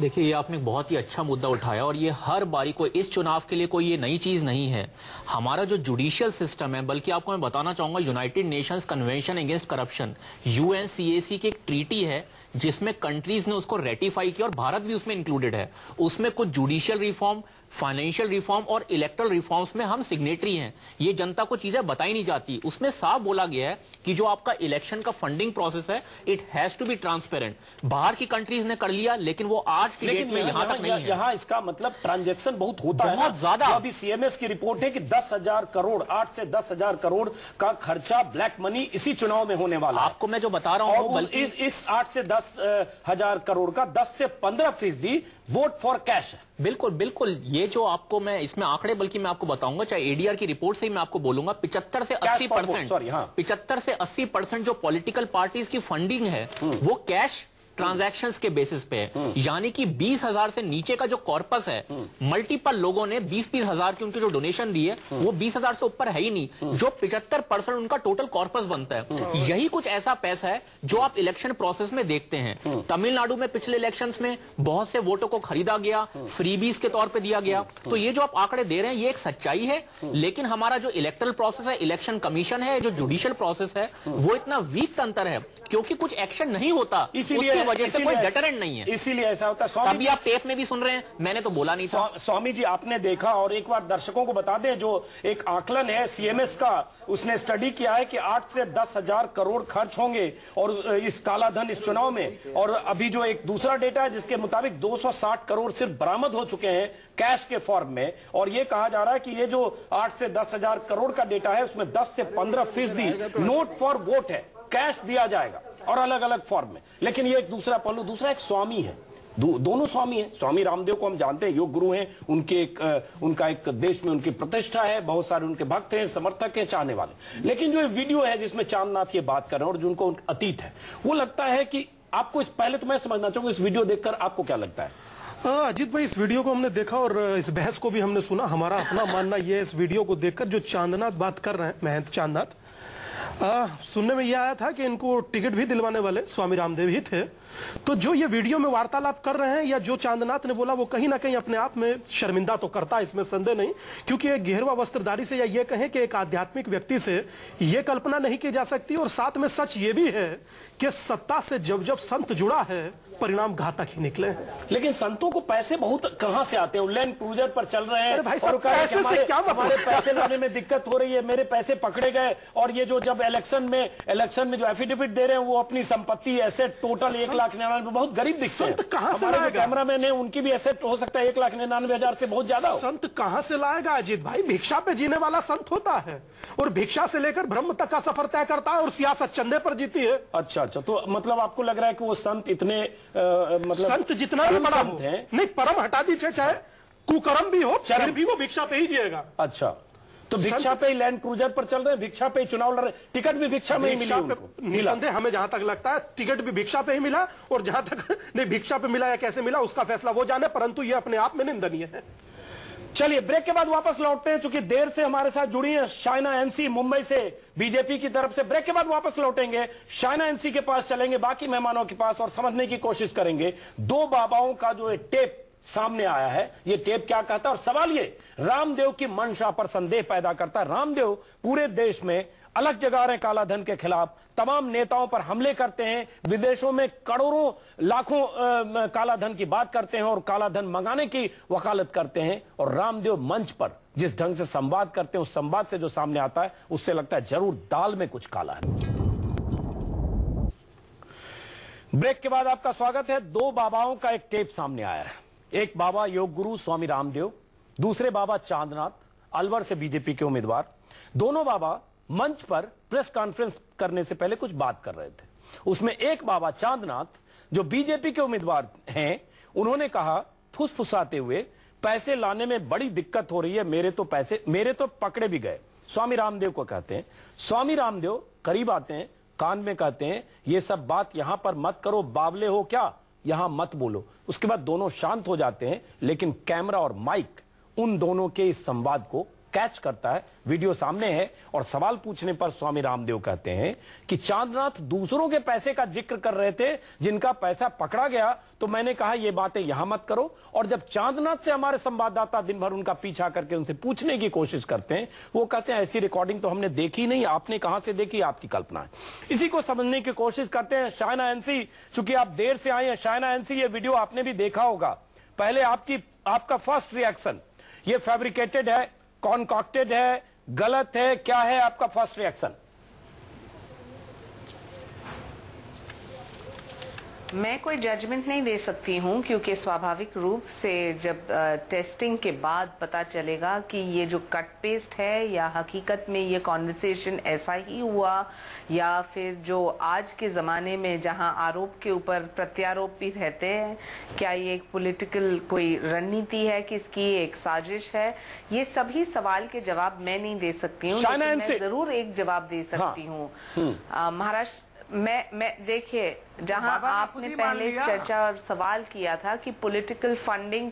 देखिए, ये आपने बहुत ही अच्छा मुद्दा उठाया और ये हर बारी कोई इस चुनाव के लिए कोई ये नई चीज नहीं है। हमारा जो जुडिशियल सिस्टम है, बल्कि आपको मैं बताना चाहूंगा, United Nations Convention Against Corruption, UNCAC की एक ट्रीटी है जिसमें कंट्रीज ने उसको रेटिफाई किया और भारत भी उसमें इंक्लूडेड है। उसमें कुछ जुडिशियल रिफॉर्म, फाइनेंशियल रिफॉर्म और इलेक्ट्रल रिफॉर्म्स में हम सिग्नेटरी हैं। ये जनता को चीजें बताई नहीं जाती। उसमें साफ बोला गया है कि जो आपका इलेक्शन का फंडिंग प्रोसेस है, it has to be transparent. बाहर की कंट्रीज ने कर लिया, लेकिन वो आज की डेट में यहां तक नहीं है। यहाँ इसका मतलब ट्रांजैक्शन बहुत होता है, बहुत ज्यादा। अभी सीएमएस की रिपोर्ट है कि 10,000 करोड़, 8 से 10,000 करोड़ का खर्चा ब्लैक मनी इसी चुनाव में होने वाला। आपको मैं जो बता रहा हूँ, बल्कि इस 8 से 10,000 करोड़ का 10 से 15% वोट फॉर कैश है। बिल्कुल बिल्कुल। ये जो आपको मैं इसमें आंकड़े, बल्कि मैं आपको बताऊंगा, चाहे एडीआर की रिपोर्ट से ही मैं आपको बोलूंगा, 75 से 80%, 75 से 80% जो पॉलिटिकल पार्टीज की फंडिंग है वो कैश ट्रांजैक्शंस के बेसिस पे है। यानी कि 20,000 से नीचे का जो कॉर्पस है, मल्टीपल लोगों ने 20-20 हजार की उनकी जो डोनेशन दी है वो 20,000 से ऊपर है ही नहीं, जो 75% उनका टोटल कॉर्पस बनता है। यही कुछ ऐसा पैसा है जो आप इलेक्शन प्रोसेस में देखते हैं। तमिलनाडु में पिछले इलेक्शंस में बहुत से वोटों को खरीदा गया, फ्रीबीज के तौर पर दिया गया। तो ये जो आप आंकड़े दे रहे हैं ये एक सच्चाई है, लेकिन हमारा जो इलेक्टरल प्रोसेस है, इलेक्शन कमीशन है, जो जुडिशियल प्रोसेस है, वो इतना वीक तंत्र है क्योंकि कुछ एक्शन नहीं होता, इसलिए वजह से कोई डेटरेंट नहीं है। इसीलिए ऐसा होता है। अभी आप टेप में भी सुन रहे हैं, मैंने तो बोला नहीं था। स्वामी जी, आपने देखा, और एक बार दर्शकों को बता दें, जो एक आकलन है सीएमएस का, उसने स्टडी किया है कि 8 से 10,000 करोड़ खर्च होंगे और इस काला धन इस चुनाव में। और अभी जो एक दूसरा डेटा है जिसके मुताबिक 260 करोड़ सिर्फ बरामद हो चुके हैं कैश के फॉर्म में। और ये कहा जा रहा है कि ये जो 8 से 10,000 करोड़ का डेटा है उसमें 10 से 15% नोट फॉर वोट है, कैश दिया जाएगा और अलग अलग फॉर्म में। लेकिन ये एक दूसरा पहलू, दूसरा एक स्वामी है, दोनों स्वामी हैं। स्वामी रामदेव को हम जानते हैं, योग गुरु हैं, उनका एक देश में उनकी प्रतिष्ठा है, बहुत सारे उनके भक्त हैं, समर्थक हैं, चाहने वाले। लेकिन जो वीडियो है जिसमें चांदनाथ ये बात कर रहे हैं और जिनको अतीत है, वो लगता है कि आपको पहले तो मैं समझना चाहूंगा, इस वीडियो देखकर आपको क्या लगता है? अजीत भाई, इस वीडियो को हमने देखा और इस बहस को भी हमने सुना। हमारा अपना मानना यह है, इस वीडियो को देखकर जो चांदनाथ बात कर रहे हैं, महंत चांदनाथ, सुनने में यह आया था कि इनको टिकट भी दिलवाने वाले स्वामी रामदेव ही थे। तो जो ये वीडियो में वार्तालाप कर रहे हैं या जो चांदनाथ ने बोला वो कहीं ना कहीं अपने आप में शर्मिंदा तो करता है, इसमें संदेह नहीं, क्योंकि एक घेरवा वस्त्रधारी से या ये कहें कि एक आध्यात्मिक व्यक्ति से ये कल्पना नहीं की जा सकती। और साथ में सच ये भी है कि सत्ता से जब जब संत जुड़ा है परिणाम घातक ही निकले हैं। लेकिन संतों को पैसे बहुत कहां से आते हैं? लैंड क्रूजर पर चल रहे हैं भाई और पैसे से क्या हमारे पैसे लाने में दिक्कत हो रही है, मेरे पैसे पकड़े गए। और ये जो जब इलेक्शन में जो एफिडेविट दे रहे हैं वो अपनी संपत्ति एसेट टोटल 1,99,000 बहुत गरीब दिखते हैं। कहां से हमारे कैमरामैन है उनकी भी एसेट हो सकता है 1,99,000 से बहुत ज्यादा। संत कहां से लाएगा अजीत भाई? भिक्षा पे जीने वाला संत होता है और भिक्षा से लेकर ब्रह्म तक का सफर तय करता है और सियासत चंदे पर जीती है। अच्छा, तो मतलब आपको लग रहा है कि वो संत इतने मतलब संत जितना भी बड़ा हो, नहीं परम हटा दीजिए, चाहे कुकर्म भी हो फिर भी वो भिक्षा पे ही जिएगा। अच्छा, तो भिक्षा पे ही लैंड क्रूजर पर चल रहे हैं, भिक्षा पे ही चुनाव लड़ रहे हैं, टिकट भी भिक्षा में ही मिला उनको। निसंदेह हमें जहां तक लगता है टिकट भी भिक्षा पे ही मिला, और जहां तक नहीं भिक्षा पे मिला या कैसे मिला उसका फैसला वो जाने, परंतु ये अपने आप में निंदनीय है। चलिए ब्रेक के बाद वापस लौटते हैं, चूंकि देर से हमारे साथ जुड़ी है शाइना एनसी मुंबई से बीजेपी की तरफ से। ब्रेक के बाद वापस लौटेंगे, शाइना एनसी के पास चलेंगे, बाकी मेहमानों के पास, और समझने की कोशिश करेंगे दो बाबाओं का जो टेप सामने आया है, ये टेप क्या कहता है। और सवाल ये रामदेव की मंशा पर संदेह पैदा करता है। रामदेव पूरे देश में अलग जगा रहे काला धन के खिलाफ, तमाम नेताओं पर हमले करते हैं, विदेशों में करोड़ों लाखों काला धन की बात करते हैं और काला धन मंगाने की वकालत करते हैं। और रामदेव मंच पर जिस ढंग से संवाद करते हैं, उस संवाद से जो सामने आता है उससे लगता है जरूर दाल में कुछ काला है। ब्रेक के बाद आपका स्वागत है। दो बाबाओं का एक टेप सामने आया है। एक बाबा योग गुरु स्वामी रामदेव, दूसरे बाबा चांदनाथ, अलवर से बीजेपी के उम्मीदवार। दोनों बाबा मंच पर प्रेस कॉन्फ्रेंस करने से पहले कुछ बात कर रहे थे। उसमें एक बाबा चांदनाथ जो बीजेपी के उम्मीदवार हैं, उन्होंने कहा फुसफुसाते हुए, पैसे लाने में बड़ी दिक्कत हो रही है, मेरे तो पकड़े भी गए। स्वामी रामदेव को कहते हैं। स्वामी रामदेव करीब आते हैं, कान में कहते हैं ये सब बात यहां पर मत करो, बावले हो क्या, यहां मत बोलो। उसके बाद दोनों शांत हो जाते हैं, लेकिन कैमरा और माइक उन दोनों के इस संवाद को कैच करता है। वीडियो सामने है और सवाल पूछने पर स्वामी रामदेव कहते हैं कि चांदनाथ दूसरों के पैसे का जिक्र कर रहे थे जिनका पैसा पकड़ा गया, तो मैंने कहा ये बातें यहां मत करो। और जब चांदनाथ से हमारे संवाददाता दिन भर उनका पीछा करके उनसे पूछने की कोशिश करते हैं, वो कहते हैं ऐसी रिकॉर्डिंग तो हमने देखी नहीं, आपने कहां से देखी, आपकी कल्पना है। इसी को समझने की कोशिश करते हैं। शाइना एनसी, चूंकि आप देर से आए हैं, शाइना एनसी ये वीडियो आपने भी देखा होगा। पहले आपका फर्स्ट रिएक्शन, ये फैब्रिकेटेड है, कॉन्कॉक्टेड है, गलत है, क्या है आपका फर्स्ट रिएक्शन? मैं कोई जजमेंट नहीं दे सकती हूं, क्योंकि स्वाभाविक रूप से जब टेस्टिंग के बाद पता चलेगा कि ये जो कट पेस्ट है या हकीकत में ये कॉन्वर्सेशन ऐसा ही हुआ, या फिर जो आज के ज़माने में जहां आरोप के ऊपर प्रत्यारोप भी रहते हैं, क्या ये एक पॉलिटिकल कोई रणनीति है कि इसकी एक साजिश है, ये सभी सवाल के जवाब मैं नहीं दे सकती हूँ। मैं जरूर एक जवाब दे सकती हूँ। महाराष्ट्र मैं देखिए, जहां आपने पहले चर्चा और सवाल किया था कि पॉलिटिकल फंडिंग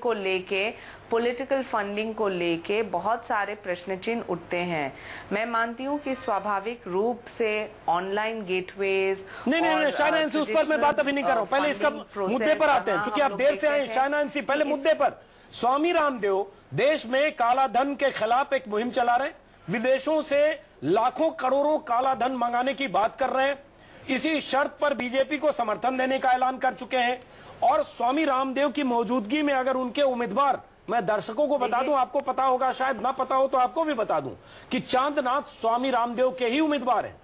को लेके बहुत सारे प्रश्न चिन्ह उठते हैं। मैं मानती हूं कि स्वाभाविक रूप से ऑनलाइन गेटवेज नहीं शाइना एनसी, उस पर मैं बात अभी नहीं कर रहा हूं, पहले इसका मुद्दे पर आते हैं, क्योंकि आप देर से आए। शाइना एनसी, पहले मुद्दे पर। स्वामी रामदेव देश में काला धन के खिलाफ एक मुहिम चला रहे, विदेशों से लाखों करोड़ों काला धन मंगाने की बात कर रहे हैं, इसी शर्त पर बीजेपी को समर्थन देने का ऐलान कर चुके हैं। और स्वामी रामदेव की मौजूदगी में अगर उनके उम्मीदवार, मैं दर्शकों को बता दूं, आपको पता होगा, शायद ना पता हो तो आपको भी बता दूं कि चांदनाथ स्वामी रामदेव के ही उम्मीदवार हैं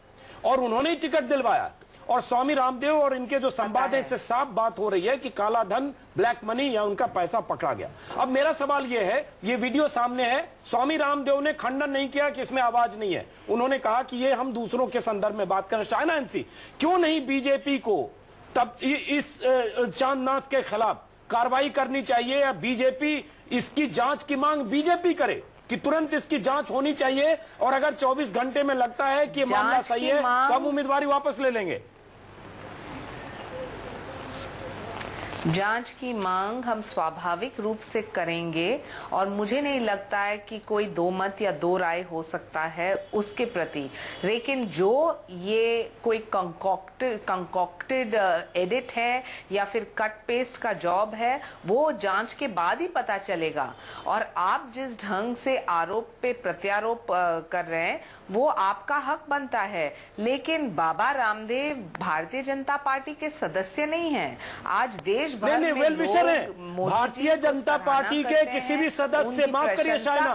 और उन्होंने ही टिकट दिलवाया। और स्वामी रामदेव और इनके जो संवाद है, इससे साफ बात हो रही है कि काला धन, ब्लैक मनी या उनका पैसा पकड़ा गया। अब मेरा सवाल यह है, ये वीडियो सामने है, स्वामी रामदेव ने खंडन नहीं किया कि इसमें आवाज नहीं है, उन्होंने कहा कि ये हम दूसरों के संदर्भ में बात करें। शाइना एनसी, क्यों नहीं बीजेपी को तब इस चांदनाथ के खिलाफ कार्रवाई करनी चाहिए, या बीजेपी इसकी जांच की मांग बीजेपी करे कि तुरंत इसकी जांच होनी चाहिए, और अगर 24 घंटे में लगता है कि मामला सही है तो हम उम्मीदवारी वापस ले लेंगे? जांच की मांग हम स्वाभाविक रूप से करेंगे और मुझे नहीं लगता है कि कोई दो मत या दो राय हो सकता है उसके प्रति। लेकिन जो ये कोई कंकॉक्टेड एडिट है या फिर कट पेस्ट का जॉब है, वो जांच के बाद ही पता चलेगा। और आप जिस ढंग से आरोप पे प्रत्यारोप कर रहे हैं वो आपका हक बनता है, लेकिन बाबा रामदेव भारतीय जनता पार्टी के सदस्य नहीं हैं। आज देश भर में वेल विशर है भारतीय जनता पार्टी के किसी भी सदस्य, माफ करिए शायना,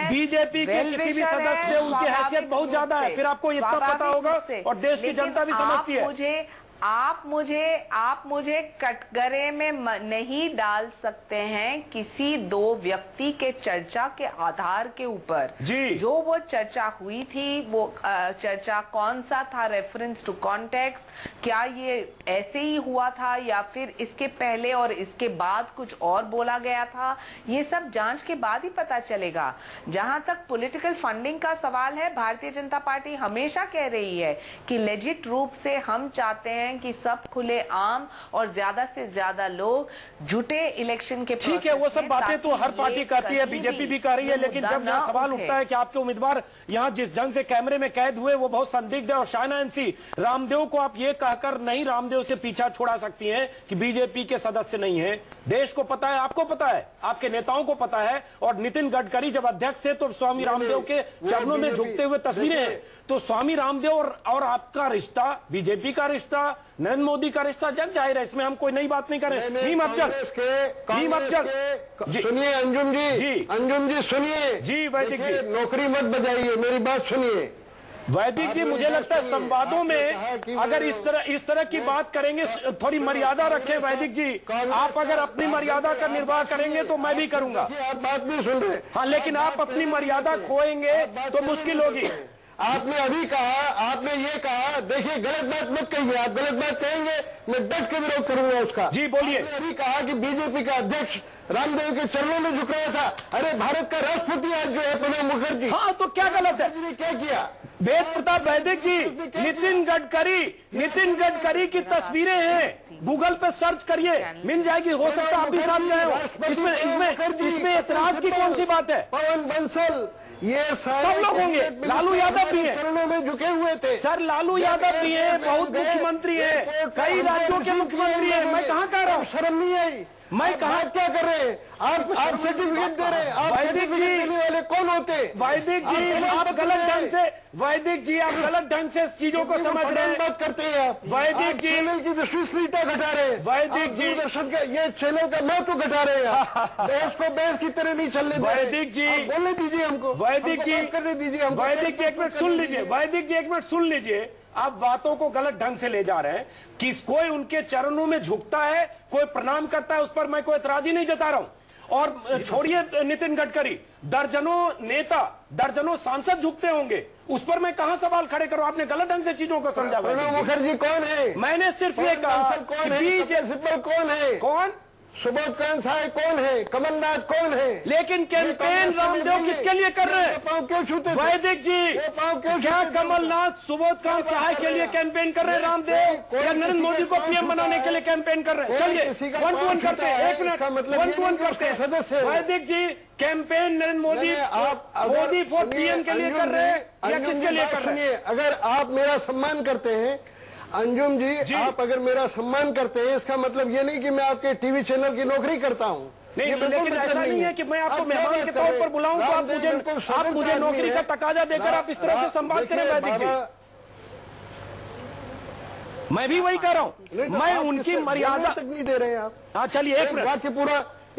बीजेपी के किसी भी सदस्य, उनकी हैसियत बहुत ज्यादा है। फिर आपको इतना पता होगा और देश की जनता भी समझती है। आप मुझे कटघरे में नहीं डाल सकते हैं किसी दो व्यक्ति के चर्चा के आधार के ऊपर। जो वो चर्चा हुई थी, वो चर्चा कौन सा था, रेफरेंस टू कॉन्टेक्स्ट, क्या ये ऐसे ही हुआ था या फिर इसके पहले और इसके बाद कुछ और बोला गया था, ये सब जांच के बाद ही पता चलेगा। जहां तक पॉलिटिकल फंडिंग का सवाल है, भारतीय जनता पार्टी हमेशा कह रही है कि लेजिट रूप से हम चाहते हैं कि सब खुले आम और ज्यादा से ज्यादा लोग जुटे इलेक्शन के। ठीक है, वो सब बातें तो हर पार्टी करती है, बीजेपी भी कर रही है, लेकिन जब यहाँ सवाल उठता है कि आपके उम्मीदवार यहाँ जिस ढंग से कैमरे में कैद हुए वो बहुत संदिग्ध है, और शायना एनसी रामदेव को आप ये कहकर नहीं रामदेव से पीछा छुड़ा सकती हैं कि बीजेपी के सदस्य नहीं है। देश को पता है, आपको पता है, आपके नेताओं को पता है। और नितिन गडकरी जब अध्यक्ष थे तो स्वामी रामदेव के चरणों में झुकते हुए तस्वीरें हैं। तो स्वामी रामदेव और आपका रिश्ता, बीजेपी का रिश्ता, नरेंद्र मोदी का रिश्ता जग जाहिर है, इसमें हम कोई नई बात नहीं कर रहे। सुनिए अंजुम जी सुनिए जी, वैदिक जी नौकरी मत बजाइए, मेरी बात सुनिए। वैदिक जी, मुझे लगता है संवादों में अगर इस तरह की बात करेंगे, थोड़ी मर्यादा रखें। वैदिक जी, आप अगर अपनी मर्यादा का निर्वाह करेंगे तो मैं भी करूंगा। आप बात नहीं सुन रहे। हाँ, लेकिन आप अपनी मर्यादा खोएंगे तो मुश्किल होगी। आपने अभी कहा, आपने ये कहा, देखिए गलत बात मत कहिए, आप गलत बात कहेंगे मैं डट के विरोध करूंगा उसका। जी बोलिए। आपने अभी कहा कि बीजेपी का अध्यक्ष रामदेव के चरणों में झुक रहा था। अरे भारत का राष्ट्रपति आज जो है प्रणब मुखर्जी, हाँ तो क्या गलत है? क्या किया? वेद प्रताप वैदिक जी, नितिन गडकरी की तस्वीरें हैं, गूगल पे सर्च करिए, मिल जाएगी। हो सकता है आप भी साथ गए हो। इसमें एतराज की कौन सी बात है? पवन बंसल, ये सब लोग होंगे, लालू यादव भी है, चरणों में झुके हुए थे। सर लालू यादव भी है, बहुत मुख्यमंत्री है, कई राज्यों के मुख्यमंत्री है। मैं कहाँ कह रहा हूँ? शर्म नहीं आई? मैं कहा क्या कर रहे हैं? आप सर्टिफिकेट दे रहे हैं। आप सर्टिफिकेट देने वाले कौन होते? वैदिक जी, आप गलत ढंग से, वैदिक जी आप गलत ढंग से चीजों को समझ रहे हैं। बात करते हैं आप। वैदिक जी चैनल की विश्वसनीयता घटा रहे हैं। वैदिक जी दूरदर्शन का ये चैनल का महत्व घटा रहे हैं। देश को बेस की तरह नहीं चलने दे रहे। वैदिक जी बोलने दीजिए हमको, वैदिक जी करने दीजिए हमको। वैदिक जी एक मिनट सुन लीजिए, वैदिक जी एक मिनट सुन लीजिए। आप बातों को गलत ढंग से ले जा रहे हैं। किस कोई उनके चरणों में झुकता है, कोई प्रणाम करता है, उस पर मैं कोई एतराज ही नहीं जता रहा हूं। और छोड़िए नितिन गडकरी, दर्जनों नेता, दर्जनों सांसद झुकते होंगे, उस पर मैं कहां सवाल खड़े करूं? आपने गलत ढंग से चीजों को समझा। प्रणब मुखर्जी कौन है? मैंने सिर्फ ये कहा प्रिंसिपल कौन है? कौन? सुबोध कांत साहब कौन है? कमलनाथ कौन है? लेकिन कैंपेन रामदेव किसके लिए कर रहे हैं? पाँव क्यों छूते? वैदिक जी, क्या कमलनाथ सुबोध कांत साहब के लिए कैंपेन कर रहे हैं रामदेव, या नरेंद्र मोदी को पीएम बनाने के लिए कैंपेन कर रहे हैं? चलिए 1-to-1 करते हैं, एक मिनट 1-to-1 करते हैं। सदस्य Vaidik ji, campaign Narendra Modi for PM के लिए कर रहे हैं या किसके लिए कर रहे हैं? अगर आप मेरा सम्मान करते हैं अंजुम जी, आप अगर मेरा सम्मान करते हैं, इसका मतलब ये नहीं कि मैं आपके टीवी चैनल की नौकरी करता हूँ। नहीं, लेकिन ऐसा नहीं है कि मैं आपको मेहमान के तौर पर बुलाऊं तो आप मुझे नौकरी का तकाजा देकर आप इस तरह से संवाद करें। वैदिक जी, मैं भी वही कह रहा हूँ, मैं उनकी मर्यादा तक नहीं दे रहे हैं आप। हाँ चलिए,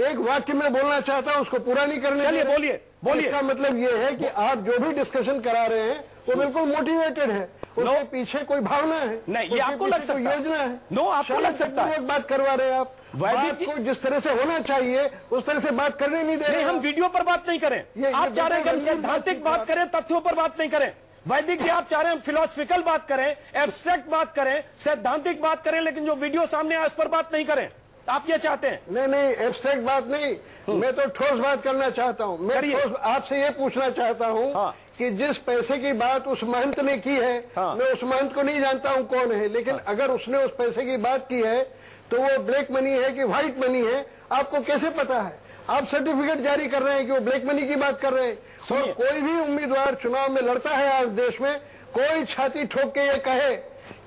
एक वाक्य में बोलना चाहता हूँ, उसको पूरा नहीं करने। चलिए बोलिए। इसका मतलब ये है कि आप जो भी डिस्कशन करा रहे हैं वो बिल्कुल मोटिवेटेड है, उसके पीछे कोई भावना है नहीं, ये आपको लग सकता है, योजना है। नो, आपको लग सकता है। बात करवा रहे हैं आप, बात को जिस तरह से होना चाहिए उस तरह से बात करने नहीं दे रहे। हम वीडियो पर बात नहीं करें, आप चाह रहे हैं कि हम सैद्धांतिक बात करें, तथ्यों पर बात नहीं करें। वैदिक जी, आप चाह रहे हैं फिलोसफिकल बात करें, एब्स्ट्रैक्ट बात करें, सैद्धांतिक बात करें, लेकिन जो वीडियो सामने आया उस पर बात नहीं करें। आप ये चाहते हैं? नहीं, एब्स्ट्रैक्ट बात नहीं, मैं तो ठोस बात करना चाहता हूँ। मैं ठोस आपसे ये पूछना चाहता हूँ कि जिस पैसे की बात उस महंत ने की है, मैं उस महंत को नहीं जानता हूँ कौन है, लेकिन अगर उसने उस पैसे की बात की है तो वो ब्लैक मनी है कि व्हाइट मनी है, आपको कैसे पता है? आप सर्टिफिकेट जारी कर रहे हैं कि वो ब्लैक मनी की बात कर रहे हैं। और कोई भी उम्मीदवार चुनाव में लड़ता है आज देश में, कोई छाती ठोक के ये कहे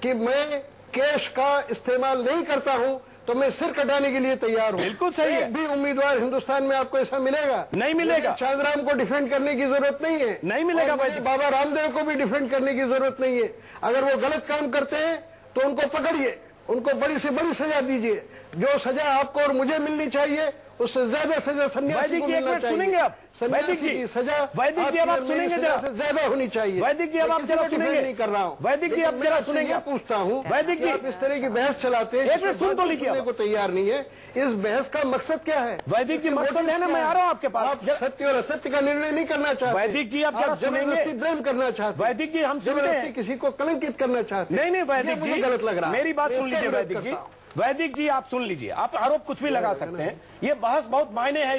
कि मैं कैश का इस्तेमाल नहीं करता हूं तो मैं सिर कटाने के लिए तैयार हूं। बिल्कुल सही है। एक भी उम्मीदवार हिंदुस्तान में आपको ऐसा मिलेगा नहीं मिलेगा। चांदराम को डिफेंड करने की जरूरत नहीं है, नहीं मिलेगा। बाबा रामदेव को भी डिफेंड करने की जरूरत नहीं है। अगर वो गलत काम करते हैं तो उनको पकड़िए, उनको बड़ी से बड़ी सजा दीजिए। जो सजा आपको और मुझे मिलनी चाहिए उससे ज्यादा सजा सन्यासी को मिलना चाहिए। सुनेंगे आप? सन्यासी की सजा वैदिक जी अब आप सुनेंगे जरा, ज्यादा होनी चाहिए। वैदिक जी अब आप जरा सुनेंगे। नहीं कर रहा हूँ वैदिक जी अब जरा सुनेंगे। पूछता हूँ वैदिक जी, आप इस तरह की बहस चलाते हैं, एक मिनट सुन तो लीजिए। सुनने को तैयार नहीं है। इस बहस का मकसद क्या है? वैदिक जी मकसद है ना, मैं आ रहा हूँ आपके पास। आप सत्य और असत्य का निर्णय नहीं करना चाहते। वैदिक जी आप जरा सुनेंगे। जबरदस्ती ब्लेम करना चाहते। वैदिक जी हम सुनते हैं, किसी को कलंकित करना चाहते। नहीं वैदिक जी गलत लग रहा है। मेरी बात सुन लीजिए वैदिक जी। वैदिक जी आप सुन लीजिए, आप आरोप कुछ भी लगा सकते हैं, ये बहस बहुत मायने है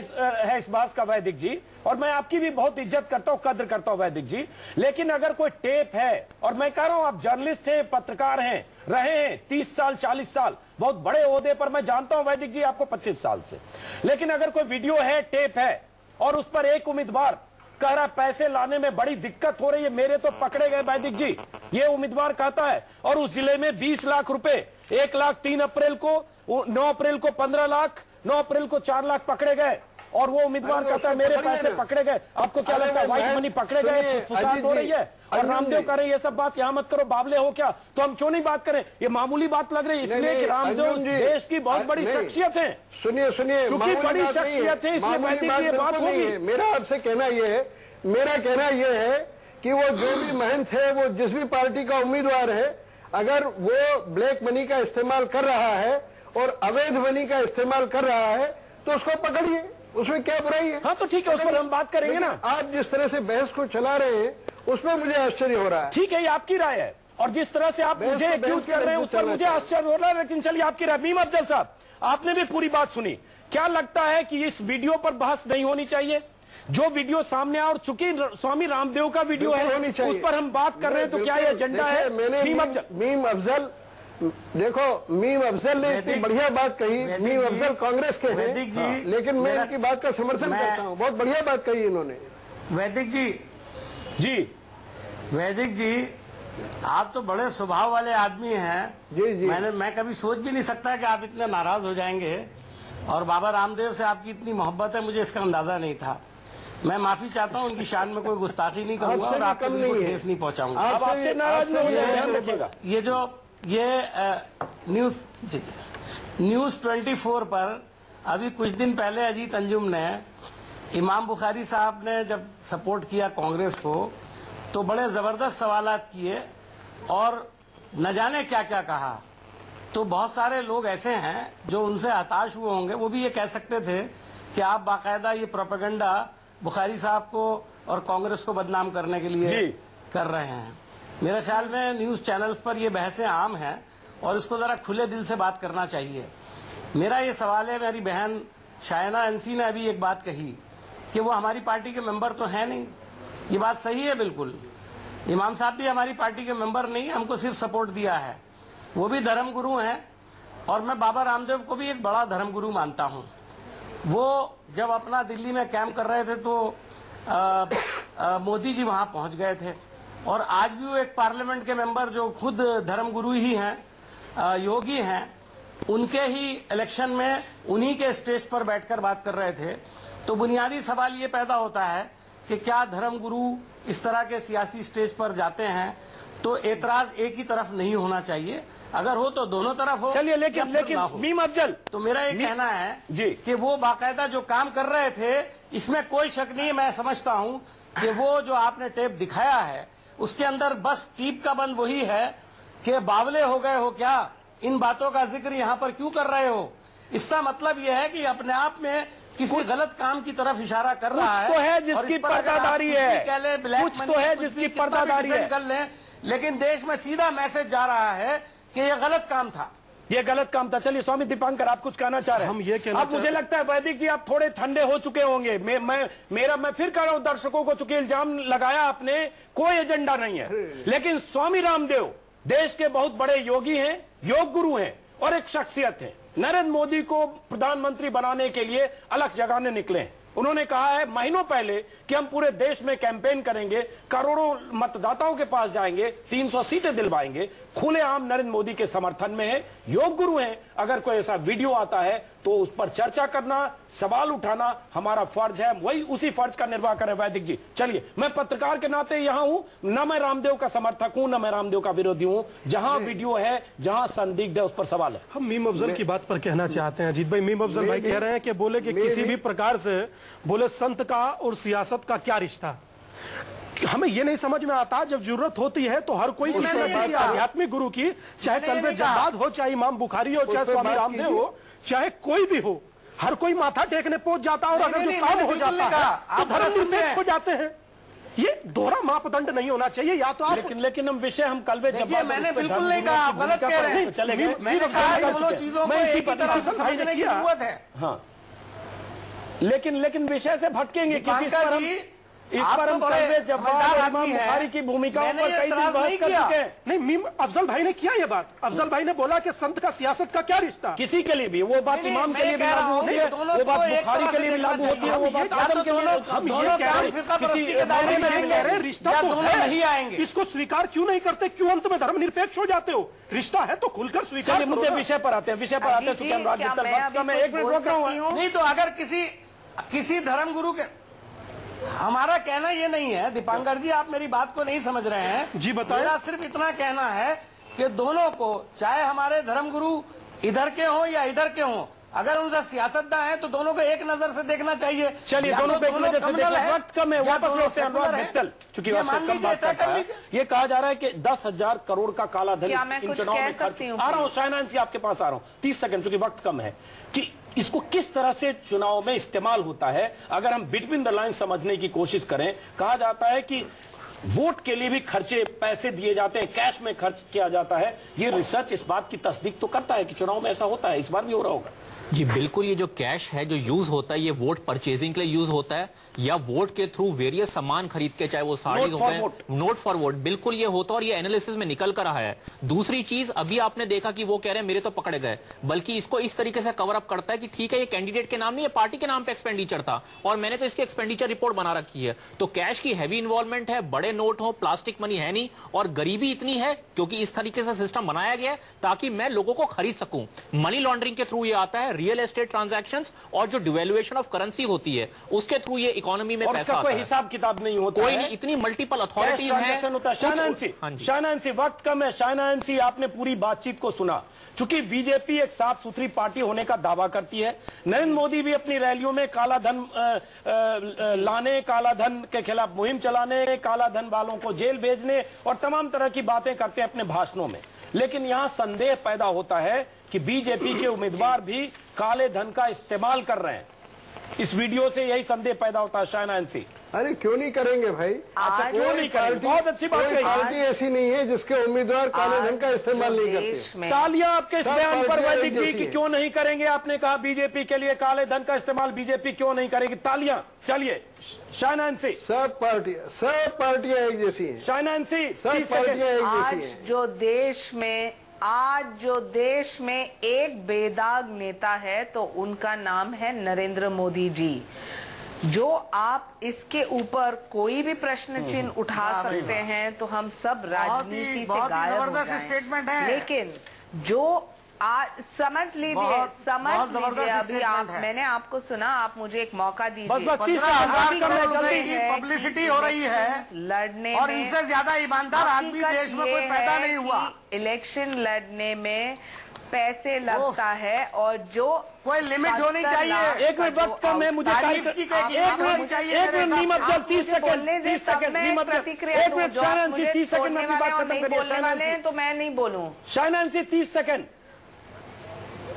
इस बहस का वैदिक जी, और मैं आपकी भी बहुत इज्जत करता हूं, कद्र करता हूं वैदिक जी। लेकिन अगर कोई टेप है, और मैं कह रहा हूं आप जर्नलिस्ट हैं, पत्रकार हैं, रहे हैं 30 साल 40 साल, बहुत बड़े ओहदे पर मैं जानता हूं वैदिक जी आपको 25 साल से। लेकिन अगर कोई वीडियो है, टेप है, और उस पर एक उम्मीदवार कह रहा पैसे लाने में बड़ी दिक्कत हो रही है, मेरे तो पकड़े गए वैदिक जी, ये उम्मीदवार कहता है, और उस जिले में 20 लाख रुपए, 1 लाख 3 अप्रैल को, 9 अप्रैल को 15 लाख, 9 अप्रैल को 4 लाख पकड़े गए, और वो उम्मीदवार कहता है मेरे पैसे पकड़े गए। आपको क्या लगता है व्हाइट मनी पकड़े गए, फुसाद हो रही है? और रामदेव कह रहे ये सब बात यहाँ मत करो, बावले हो क्या? तो हम क्यों नहीं बात करें? ये मामूली बात लग रही है इसलिए कि रामदेव देश की बहुत बड़ी शख्सियत है। सुनिए, चूंकि बड़ी शख्सियत है इसलिए वैदिक जी ये बात होगी। मेरा आपसे कहना यह है, मेरा कहना यह है कि वो जो भी महंत है, वो जिस भी पार्टी का उम्मीदवार है, अगर वो ब्लैक मनी का इस्तेमाल कर रहा है और अवैध मनी का इस्तेमाल कर रहा है तो उसको पकड़िए, उसमें क्या बुराई है? हाँ तो ठीक है, उस पर हम बात करेंगे ना। आप जिस तरह से बहस को चला रहे हैं उसमें मुझे आश्चर्य हो रहा है। ठीक है, ये आपकी राय है, और जिस तरह से आप मुझे एक्यूज कर रहे हैं उस पर मुझे आश्चर्य हो रहा है, लेकिन चलिए आपकी राय। मीम अफजल साहब, आपने भी पूरी बात सुनी, क्या लगता है कि इस वीडियो पर बहस नहीं होनी चाहिए? जो वीडियो सामने आया, और चूंकि स्वामी रामदेव का वीडियो है उस पर हम बात कर रहे हैं, तो क्या ये एजेंडा है? मीम अफजल, देखो मीम अफजल ने इतनी बढ़िया बात कही, मीम अफजल कांग्रेस के हैं, लेकिन मैं इनकी बात का समर्थन करता हूँ, बहुत बढ़िया बात कही इन्होंने। वैदिक जी, वैदिक जी, आप तो बड़े स्वभाव वाले आदमी हैं। जी। मैं कभी सोच भी नहीं सकता कि आप इतने नाराज हो जाएंगे, और बाबा रामदेव से आपकी इतनी मोहब्बत है, मुझे इसका अंदाजा नहीं था। मैं माफी चाहता हूँ, उनकी शान में कोई गुस्ताखी नहीं करूंगा और आपको कोई ठेस नहीं पहुंचाऊंगा। आपसे नाराज नहीं हो जाएगा। ये न्यूज 24 पर अभी कुछ दिन पहले अजीत अंजुम ने, इमाम बुखारी साहब ने जब सपोर्ट किया कांग्रेस को, तो बड़े जबरदस्त सवालात किए और न जाने क्या क्या कहा। तो बहुत सारे लोग ऐसे हैं जो उनसे हताश हुए होंगे, वो भी ये कह सकते थे कि आप बाकायदा ये प्रोपेगेंडा बुखारी साहब को और कांग्रेस को बदनाम करने के लिए कर रहे हैं। मेरे ख्याल में न्यूज चैनल्स पर ये बहसें आम हैं और इसको जरा खुले दिल से बात करना चाहिए। मेरा ये सवाल है, मेरी बहन शायना अंसी ने अभी एक बात कही कि वो हमारी पार्टी के मेंबर तो है नहीं, ये बात सही है बिल्कुल। इमाम साहब भी हमारी पार्टी के मेंबर नहीं, हमको सिर्फ सपोर्ट दिया है, वो भी धर्मगुरु हैं, और मैं बाबा रामदेव को भी एक बड़ा धर्मगुरु मानता हूं। वो जब अपना दिल्ली में कैंप कर रहे थे तो मोदी जी वहां पहुंच गए थे, और आज भी वो एक पार्लियामेंट के मेंबर जो खुद धर्मगुरु ही हैं, योगी हैं, उनके ही इलेक्शन में उन्हीं के स्टेज पर बैठकर बात कर रहे थे। तो बुनियादी सवाल ये पैदा होता है कि क्या धर्मगुरु इस तरह के सियासी स्टेज पर जाते हैं तो एतराज एक ही तरफ नहीं होना चाहिए, अगर हो तो दोनों तरफ हो। चलिए, लेकिन मीम अफजल, तो मेरा ये कहना है कि वो बाकायदा जो काम कर रहे थे, इसमें कोई शक नहीं। मैं समझता हूं कि वो जो आपने टेप दिखाया है उसके अंदर बस टीप का बंद वही है कि बावले हो गए हो क्या, इन बातों का जिक्र यहाँ पर क्यों कर रहे हो। इसका मतलब यह है कि अपने आप में किसी गलत काम की तरफ इशारा कर रहा है। कुछ तो है जिसकी पर्दादारी है, कुछ तो है जिसकी पर्दादारी है, कर लें, लेकिन देश में सीधा मैसेज जा रहा है कि यह गलत काम था। ये गलत काम था। चलिए स्वामी दीपांकर, आप कुछ कहना चाह रहे हैं? हम ये कहना अब मुझे लगता है वैदिक जी आप थोड़े ठंडे हो चुके होंगे। मैं फिर कह रहा हूं दर्शकों को, चूंकि इल्जाम लगाया आपने, कोई एजेंडा नहीं है, लेकिन स्वामी रामदेव देश के बहुत बड़े योगी हैं, योग गुरु हैं और एक शख्सियत है। नरेंद्र मोदी को प्रधानमंत्री बनाने के लिए अलग जगाने निकले हैं। उन्होंने कहा है महीनों पहले कि हम पूरे देश में कैंपेन करेंगे, करोड़ों मतदाताओं के पास जाएंगे, 300 सीटें दिलवाएंगे। खुलेआम नरेंद्र मोदी के समर्थन में है, योग गुरु हैं। अगर कोई ऐसा वीडियो आता है तो उस पर चर्चा करना, सवाल उठाना हमारा फर्ज है, वही उसी फर्ज का निर्वाह करें। वैदिक जी चलिए, मैं पत्रकार के नाते यहां हूं, न मैं रामदेव का समर्थक हूं न मैं रामदेव का विरोधी हूं। जहां वीडियो है, जहां संदिग्ध है, उस पर सवाल है। हम मीम अफजल की बात पर कहना चाहते हैं। अजीत भाई, मीम अफजल भाई कह रहे हैं कि बोले कि किसी भी प्रकार से बोले संत का और सियासत का क्या रिश्ता। हमें ये नहीं समझ में आता, जब जरूरत होती है तो हर कोई आध्यात्मिक गुरु की, चाहे कल्बे जद्दाद हो, चाहे इमाम बुखारी हो, चाहे स्वामी रामदेव हो, चाहे कोई भी हो, हर कोई माथा टेकने पहुंच जाता है और अगर जो काम हो जाता है तो धर्मनिरपेक्ष हो जाते हैं। ये दोहरा मापदंड नहीं होना चाहिए। या तो आप लेकिन हम विषय हम कल्बे जब्बार, मैंने बिल्कुल नहीं कहा, आप गलत कह रहे हैं। चलेंगे, मैंने कहा दोनों चीजों को एक ही तरह से समझने की जरूरत है। हाँ, लेकिन विषय से भटकेंगे क्योंकि इस पर हम कल्बे जब्बार और इमाम बुखारी की भूमिकाओं पर कई दिन बहस कर चुके हैं। नहीं, मीम अफजल भाई ने किया ये बात। अफजल भाई ने बोला कि संत का सियासत का क्या रिश्ता। किसी के लिए भी वो बात इमाम के लिए भी लागू होती है, वो बात बुखारी के लिए भी लागू होती है, वो बात आदम के लिए। हम ये कह रहे हैं रिश्ता तो नहीं आएंगे, इसको स्वीकार क्यों नहीं करते? क्यों अंत में धर्मनिरपेक्ष हो जाते हो? रिश्ता है तो खुलकर स्वीकार। मुद्दे विषय पर आते हैं, विषय पर आते हैं। चूंकि हम राजनीति में 1 मिनट रोक रहा हूँ। नहीं तो अगर किसी धर्म गुरु के, हमारा कहना ये नहीं है दीपांकर जी, आप मेरी बात को नहीं समझ रहे हैं जी, बताएं। मेरा सिर्फ इतना कहना है कि दोनों को, चाहे हमारे धर्मगुरु इधर के हों या इधर के हों, अगर उनसे सियासतदान है तो दोनों को एक नजर से देखना चाहिए। चलिए, दोनों को एक नजर से देखना। वक्त कम है, वापस लौटते हैं अनुराग मित्तल। चूंकि ये कहा जा रहा है कि 10,000 करोड़ का काला धन इन चुनाव में खर्च। आ रहा हूं शाहनान जी, आपके पास आ रहा हूं, 30 सेकंड, चूंकि वक्त कम है, कि इसको किस तरह से चुनाव में इस्तेमाल होता है। अगर हम बिटवीन द लाइन समझने की कोशिश करें, कहा जाता है कि वोट के लिए भी खर्चे, पैसे दिए जाते हैं, कैश में खर्च किया जाता है। ये रिसर्च इस बात की तस्दीक तो करता है कि चुनाव में ऐसा होता है। इस बार भी हो रहा होगा। जी बिल्कुल, ये जो कैश है जो यूज होता है, ये वोट परचेजिंग के लिए यूज होता है या वोट के थ्रू वेरियस सामान खरीद के, चाहे वो साड़ीज होते हैं, नोट फॉर वोट, बिल्कुल ये होता है और ये एनालिसिस में निकल कर रहा है। दूसरी चीज, अभी आपने देखा कि वो कह रहे हैं मेरे तो पकड़े गए, बल्कि इसको इस तरीके से कवर अप करता है कि ठीक है ये कैंडिडेट के नाम नहीं, ये पार्टी के नाम पे एक्सपेंडिचर था और मैंने तो इसकी एक्सपेंडिचर रिपोर्ट बना रखी है। तो कैश की हैवी इन्वॉल्वमेंट है, बड़े नोट हो, प्लास्टिक मनी है नहीं, और गरीबी इतनी है क्योंकि इस तरीके से सिस्टम बनाया गया है ताकि मैं लोगों को खरीद सकूं। मनी लॉन्ड्रिंग के थ्रू ये आता है, रियल एस्टेट ट्रांजैक्शंस और जो डिवेल्युएशन ऑफ करेंसी होती है उसके थ्रू ये इकोनॉमी में पैसा कोई हिसाब किताब नहीं होता, कोई नहीं, इतनी मल्टीपल अथॉरिटीज हैं। शाहनान सी, वक्त कम है। शाहनान सी, आपने पूरी बातचीत को सुना। चूंकि बीजेपी एक साफ सुथरी पार्टी होने का दावा करती है, नरेंद्र मोदी भी अपनी रैलियों में काला धन लाने, काला धन के खिलाफ मुहिम चलाने, काला धन वालों को जेल भेजने और तमाम तरह की बातें करते हैं अपने भाषणों में। लेकिन यहां संदेह पैदा होता है कि बीजेपी के उम्मीदवार भी काले धन का इस्तेमाल कर रहे हैं। इस वीडियो से यही संदेह पैदा होता है। शाहनान सी, अरे क्यों नहीं करेंगे भाई? अच्छा, क्यों नहीं करेंगे? बहुत अच्छी बात है। पार्टी ऐसी नहीं है जिसके उम्मीदवार काले धन का इस्तेमाल नहीं करते। तालियां आपके इस बयान पर वैदिक जी की क्यों नहीं करेंगे? आपने कहा बीजेपी के लिए काले धन का इस्तेमाल बीजेपी क्यों नहीं करेगी? तालियां। चलिए शाहनान सी, सब पार्टियां एक जैसी हैं। शाहनान सी, सब पार्टियां एक जैसी हैं। आज जो देश में एक बेदाग नेता है तो उनका नाम है नरेंद्र मोदी जी। जो आप इसके ऊपर कोई भी प्रश्न चिन्ह उठा सकते हैं तो हम सब राजनीति से गायब हो जाएं। लेकिन जो समझ लीजिए अभी आप, मैंने आपको सुना, आप मुझे एक मौका दीजिए। पब्लिसिटी हो रही है लड़ने और इनसे ज्यादा ईमानदार आदमी देश में कोई पैदा नहीं हुआ। इलेक्शन लड़ने में पैसे लगता है और जो कोई लिमिट होनी चाहिए। एक मिनट, वक्त कम है, मुझे एक मिनट नीम अफजल, 30 सेकंड नीम अफजल, एक मिनट शाहनान सी, 30 सेकंड में अपनी बात खत्म करिए। तो मैं नहीं बोलूं। शाहनान सी, 30 सेकंड।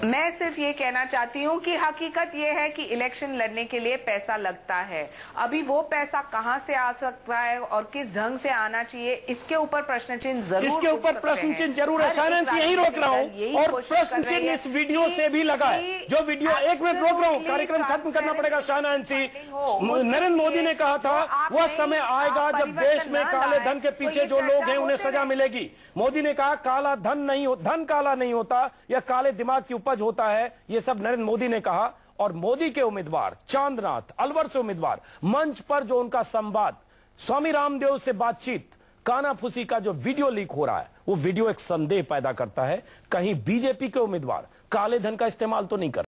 मैं सिर्फ ये कहना चाहती हूँ कि हकीकत ये है कि इलेक्शन लड़ने के लिए पैसा लगता है। अभी वो पैसा कहाँ से आ सकता है और किस ढंग से आना चाहिए, इसके ऊपर प्रश्न चिन्ह जरूर, इसके ऊपर प्रश्न चिन्ह जरूर है। शायद यही रोक रहा हूँ और प्रश्न चिन्ह इस वीडियो से भी लगा है। जो वीडियो, एक मिनट रोक रहा हूँ, कार्यक्रम खत्म करना पड़ेगा। शाहनांसी, नरेंद्र मोदी ने कहा था वह समय आएगा जब देश में काले धन के पीछे जो लोग हैं उन्हें सजा मिलेगी। मोदी ने कहा काला धन नहीं, धन काला नहीं होता, यह काले दिमाग की उपज होता है। यह सब नरेंद्र मोदी ने कहा। और मोदी के उम्मीदवार चांदनाथ, अलवर से उम्मीदवार, मंच पर जो उनका संवाद, स्वामी रामदेव से बातचीत, कानाफूसी का जो वीडियो लीक हो रहा है, वो वीडियो एक संदेह पैदा करता है, कहीं बीजेपी के उम्मीदवार काले धन का इस्तेमाल तो नहीं कर